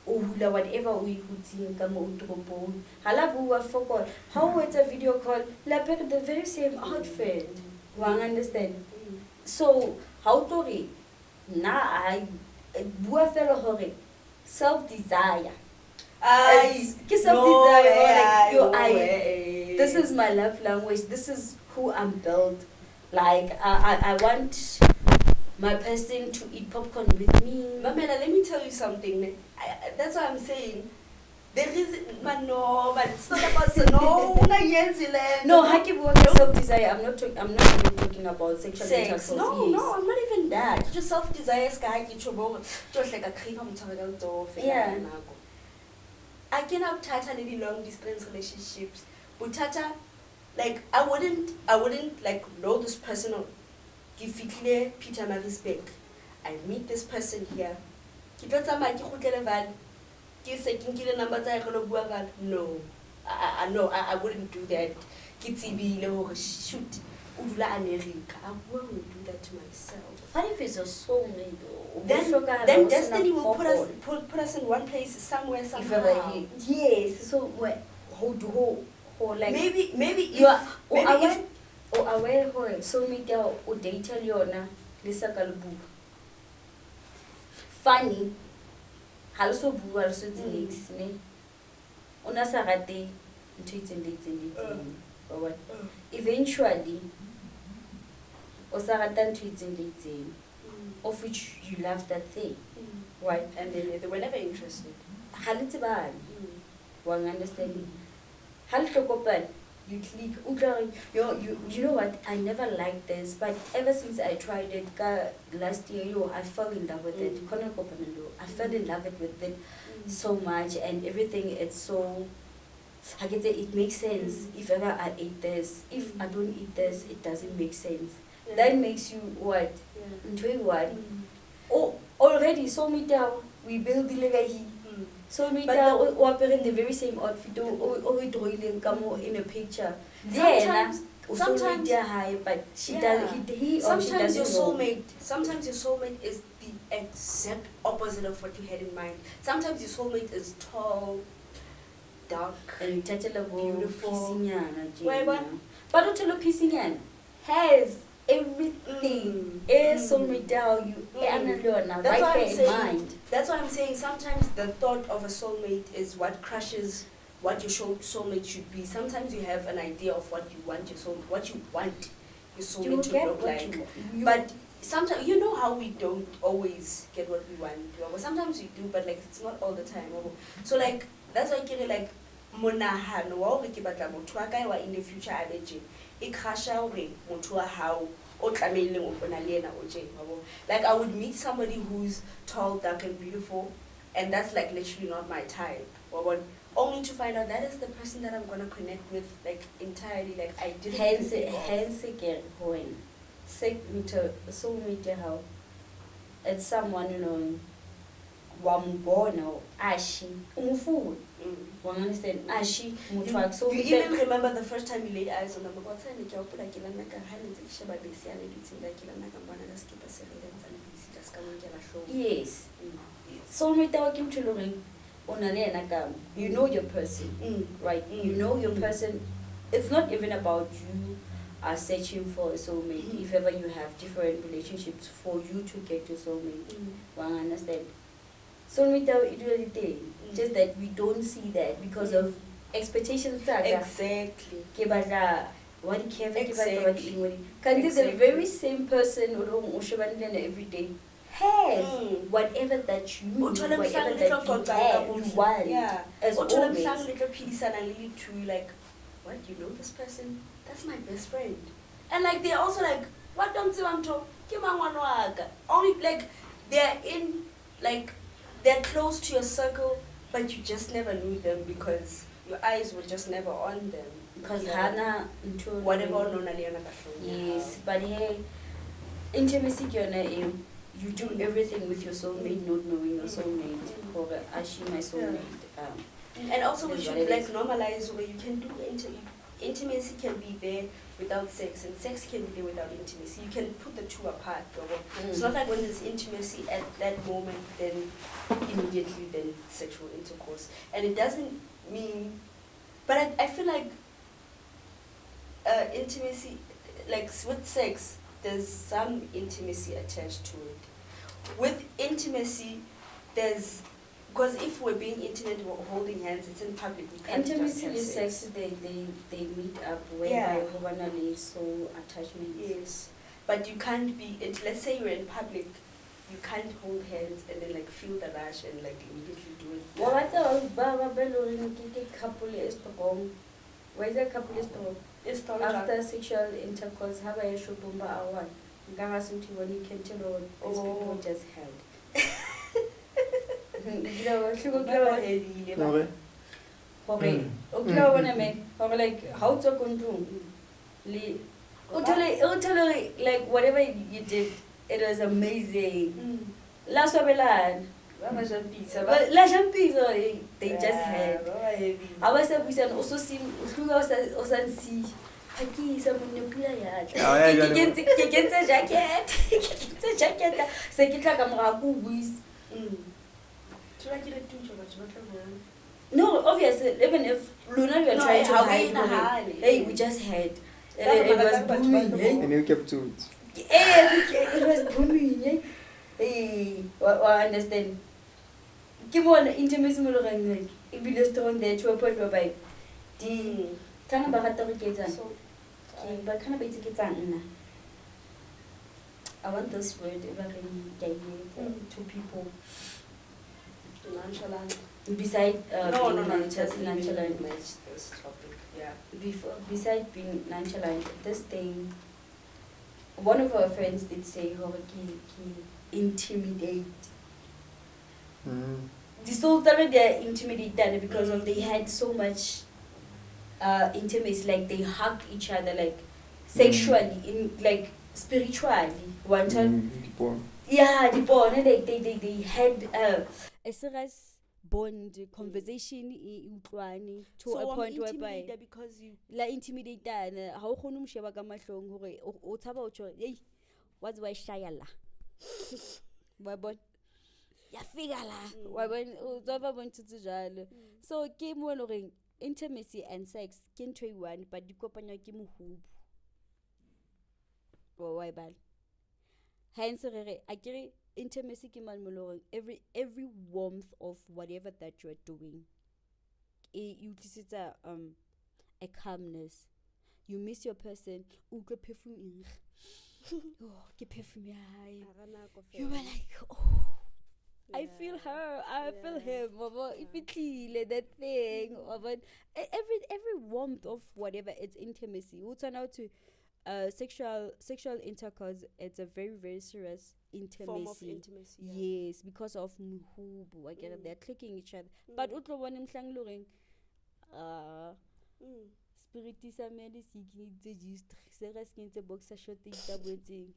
whatever we could see in Kamotopo. Halabu forgot. How it's a video call, like the very same outfit. One understand? So how to read? I self-desire. Self-desire. This is my love language. This is who I'm built. Like I want my person to eat popcorn with me. Mamela, let me tell you something. That's what I'm saying. There is no, but it's not about no. Haki work self-desire. I'm not even talking about sexual sex. intercourse. No, yes. I'm not even that. Just self-desire. Just like a creep. Yeah. I cannot touch any long distance relationships. But tata, like I wouldn't like know this person or give it Peter Mavisbeck. I meet this person here. No, I wouldn't do that. Shoot, I wouldn't do that to myself. What if it's a soulmate? Then destiny will put us in one place somewhere somehow. Yes. So where like maybe you are aware who soulmate or date Leona Lisa Kalbu. Funny. Also boo also the next ne. Una sarate but eventually Osaratan tweets dating of which you love that thing. Right? And then they were never interested. Halitiban. One understanding. Halitokopan. You click. You know what? I never liked this, but ever since I tried it last year, I fell in love with it. I fell in love with it so much, and everything. It's so. I get it. It makes sense. If ever I ate this, if I don't eat this, it doesn't make sense. That makes you what? Into what? Oh, already so me tell we build the legacy. So we are in the very same outfit or we drawing come in a picture. Sometimes high, but she does he sometimes your soulmate is the exact opposite of what you had in mind. Sometimes your soulmate is tall, dark, and beautiful. But Utelo Pisian has everything. Soulmate you that's why I'm saying. That's why I'm saying sometimes the thought of a soulmate is what crushes what your soulmate should be. Sometimes you have an idea of what you want your soulmate to look like. But sometimes you know how we don't always get what we want. Well, sometimes we do, but like it's not all the time. So like that's why I get like monahano wa ke batla motho wa kae wa in the future a beje e khasha hore motho wa hao o tlameileng o bona le ena o je like I would meet somebody who's tall, dark and beautiful, and that's like literally not my type, only to find out that is the person that I'm gonna connect with like entirely. Like I didn't hence again when so meet how it's someone wambona ashi umufuwe. One understand ashi mutwak so you even remember the first time you laid eyes on them. What's that? You put like a yes. So me talking to Lorraine you know your person, right? You know your person. It's not even about you are searching for a soulmate. If ever you have different relationships for you to get your soulmate, one understand. Soulmate it really thing. Just that we don't see that because of expectations. Exactly. What care Exactly. can this the very same person every day has whatever that you need, whatever that you want. Yeah. As Or always. little piece and I lead to like, what, you know this person? That's my best friend. And like they're also like, what don't you want to only like they're in like they're close to your circle, but you just never knew them because your eyes were just never on them. Because Hannah into whatever yes, but hey, intimacy you do everything with your soulmate, not knowing your soulmate. Or actually my soulmate. And also we should like normalize where you can do intimacy can be there without sex, and sex can be there without intimacy. You can put the two apart. It's not like when there's intimacy at that moment, then immediately then sexual intercourse. And it doesn't mean, but I feel like intimacy, like with sex, there's some intimacy attached to it. With intimacy, there's, because if we're being intimate, we're holding hands, it's in public. We can't intimacy just is have sex. They meet up whereby yeah. Soul attachment. Yes, but you can't be. Let's say you're in public, you can't hold hands and then like feel the rush and like immediately do it. What couple is strong? Where's a couple is strong? After sexual intercourse, have a shubumba awan. When you can tell what these people just had. You know what you go okay. Okay, like how to control. Like whatever you did, it was amazing. Last one, they just had. I was also seen see. Jacket. No, obviously, even if Luna you are trying to hide, hey, we just had. It was booming. And you kept to it. It was booming. Hey, I understand. Give on intimacy, like, if you just thrown there to a point whereby the kind of but kind of basic I want this word to people. Nonchalant. Beside being nonchalant. This topic. Yeah. Beside being nonchalant, this thing. One of our friends did say, he intimidate. The souls already are intimidated because of they had so much intimacy, like they hugged each other, like sexually, in like spiritually. One time, yeah, the bond, and they had a serious bond conversation to a point whereby because you la intimidate how khonu msheba ka mahlong hore o tshaba o tshore hey what's why shayala ba bon ya fika la wa bon o tshaba bontse jalo so ke mo loreng intimacy and sex ke ntho e one but di kopanya ke mohubu why bal hence re akere intimacy ke malmoloreng every warmth of whatever that you are doing you tlisitsa a calmness. You miss your person. Perfume. Oh, ke perfume. You were like, oh, yeah. I feel her. I feel him. If it that thing. Every warmth of whatever it's intimacy. We turn out to sexual intercourse. It's a very very serious intimacy. Form of intimacy. Yeah. Yes, because of muhubu. I get it. They're clicking each other. But utlo one mhlang luring. Spiritisa medis yigitse just serious ke boxer shot itabotseng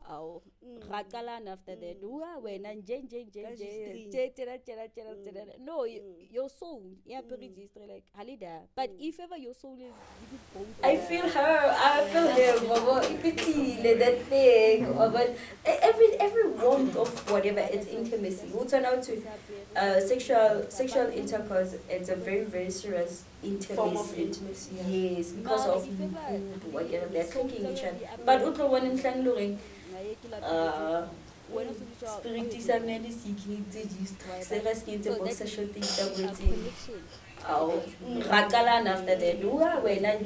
Aw, raqalana after that. When and J. No, your soul. Yeah, register like Halida. But if ever your soul is both. I feel her. I feel him. Mama, that thing. But every warmth of whatever it's intimacy. We'll turn out to sexual intercourse. It's a very serious intimacy. Form of intimacy. Yes, because of whatever they're clicking each other. But utlo one in Clanluring. Spirit is a man is seeking the service needs a boxer shooting the oh, Rakalan after the Dua, when and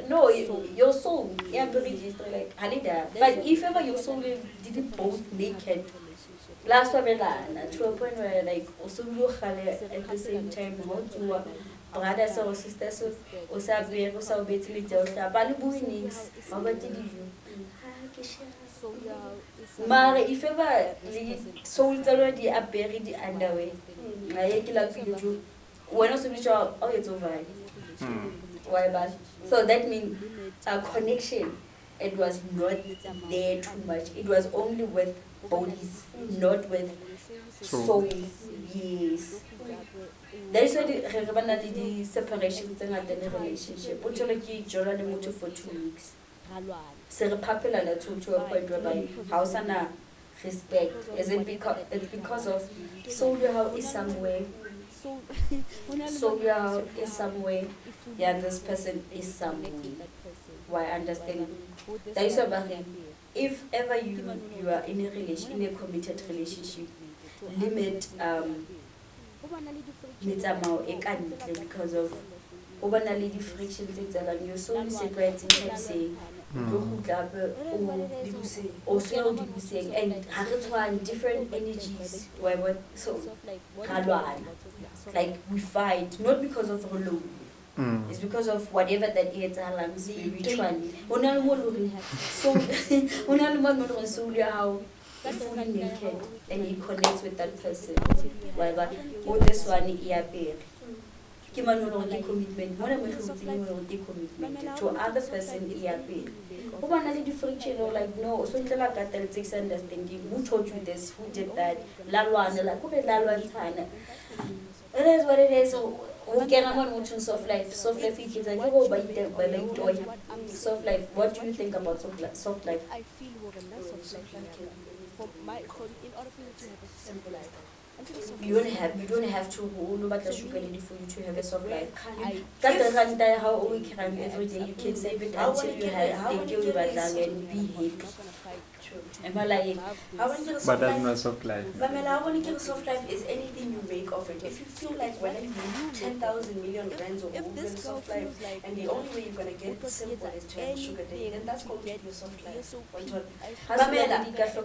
no, your soul, yeah, register like Halida. But if ever your soul didn't both naked, last one, to a point where like also look at the same time, want to brothers or sisters or Sabi or Sabi Balubuinings, how about did you? Mara, if ever the souls already are buried underway, I like you. When also be sure, oh, it's over. Why bad? So that means a connection. It was not there too much. It was only with bodies, not with souls. Yes. That's why the separations in a relationship. Put you like you join the motor for 2 weeks. So popular to a point whereby house and respect is it because of social is some way social is some way, yeah, this person is some way. Why understand that is about him. If ever you are in a relation, in a committed relationship, limit because of overly frictions in your soul is separating and saying also and different energies so like we fight not because of alone. It's because of whatever that is spiritually. So how fully naked and he connects with that person. Whatever this one commitment, commitment to other person different like no, so takes understanding who told you this, who did that, it is what it is. Who can soft life? Soft life is like go by soft life. What do you think about soft life? I feel simple like that. You don't have to hold but sugar for you to have a soft life. That doesn't how we can every day. You can save it until you have you and be happy. Am I lying? But that's not soft life. Pamela, I want to give a soft life is anything you make of it. If you feel like when you need 10,000 million rands or more in soft life, and the only way you're going to get it simple is to have a sugar day, then that's going to be your soft life. Pamela, it's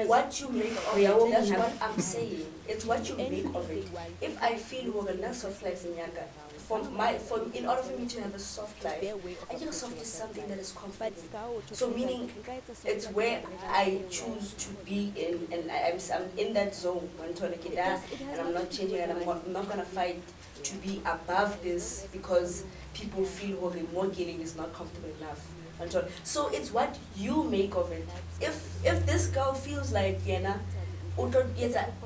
what you make of it. That's what I'm saying. It's what you make of it. If I feel we're going to soft life in Yaga, in order for me to have a soft life, I think soft is something that is comfortable. So meaning it's where I choose to be in, and I'm in that zone and I'm not changing, and I'm not gonna fight to be above this because people feel more getting is not comfortable enough. So it's what you make of it. If this girl feels like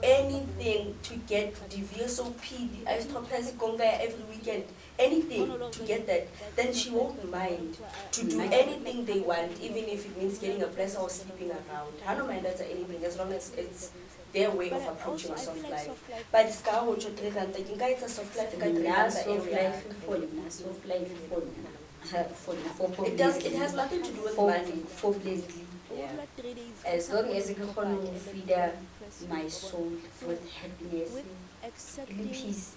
anything to get the VSOP, the isotopes every weekend, anything to get that, then she won't mind to do anything they want, even if it means getting a place or sleeping around. I don't mind that or anything, as long as it's their way of approaching a soft life. But it's a soft life. It has nothing to do with money. For pleasure. Yeah. As long as you can feed my soul with happiness and peace,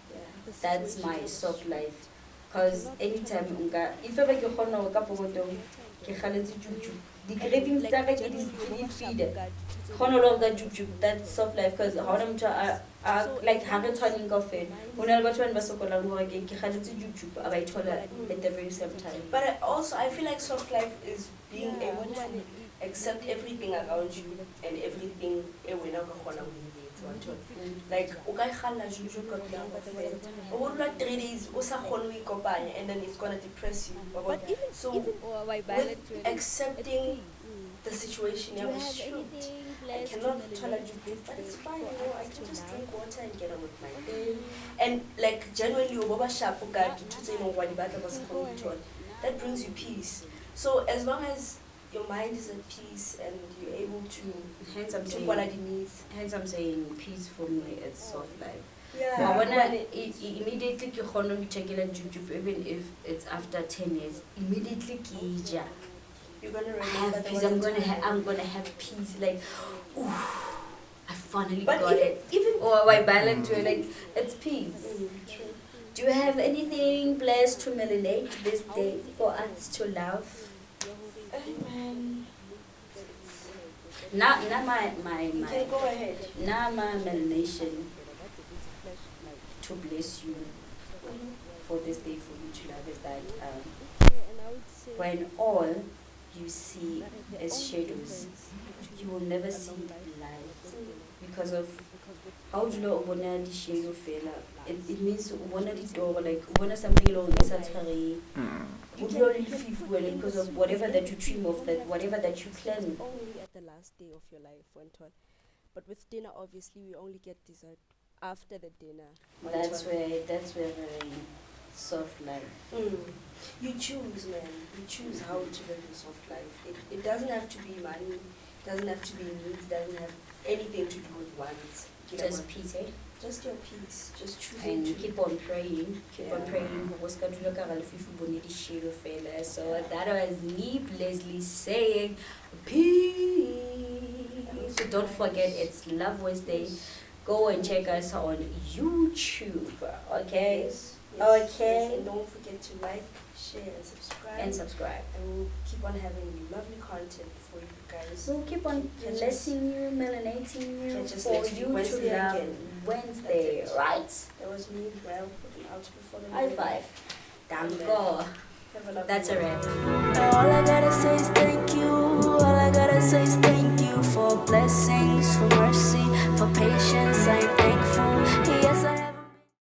that's my soft life. Because anytime if ever you can the cravings that I feed that's soft life. Because how I'm like having turning off it. When I got one basokola again, at the very same time. But also I feel like soft life is being able to accept everything around you and everything one to like okay khalla juju ka pula ba fela o go dula 3 days o sa kgone go ikopanya and then it's gonna depress you But even so why with bilateral? accepting the situation Do you you have have shoot anything I blessed cannot to tell her marinate juju but it's fine for you know I us can to just love? drink water and get on with my day and like genuinely o baba sharp o ka dithuts e leng wa di batla ba se kgone go thola that brings you peace so as long as your mind is at peace and you're able to Hence I'm saying, quality needs. peace for me, it's soft life. Yeah. I wanna immediately ke kgone go checkela YouTube, even if it's after 10 years. Immediately ke ja. You're gonna I remember have there peace. was a I'm time. gonna have peace. Like, ooh, I finally But got it. even Or why balance to like it's peace. true. Do you have anything blessed to marinate this day for us to love? Man, Now you can go ahead. now my marination to bless you for this day for you to love is that when all you see is shadows, you will never see light because of how do you know ubona di shadow fela. It means ubona di door like ubona something long is atari. Because of whatever that you dream of, that whatever that you plan. Only at the last day of your life went on. But with dinner, obviously, we only get dessert after the dinner. That's where very soft life. You choose, man. You choose how to live your soft life. It doesn't have to be money. It doesn't have to be needs. It doesn't have anything to do with wants. Just peace, eh? Just your peace. Just choosing And to keep on praying. Keep on Yeah. praying. So that was me, Leslie, saying peace. So don't forget, it's Love Wednesday. Go and check us on YouTube. Okay? Yes, Okay. yes. And don't forget to like, share, and subscribe. And subscribe. And we'll keep on having lovely content for you guys. So keep on blessing you, melanating you, Catch us for next week, you Wednesday to love again. Wednesday, That's it. right? That was me, well, putting out before the High morning. five. Dango. Have a lovely That's a one. wrap. All I gotta say is thank you. All I gotta say is thank you for blessings, for mercy, for patience. I'm thankful. Yes, I am.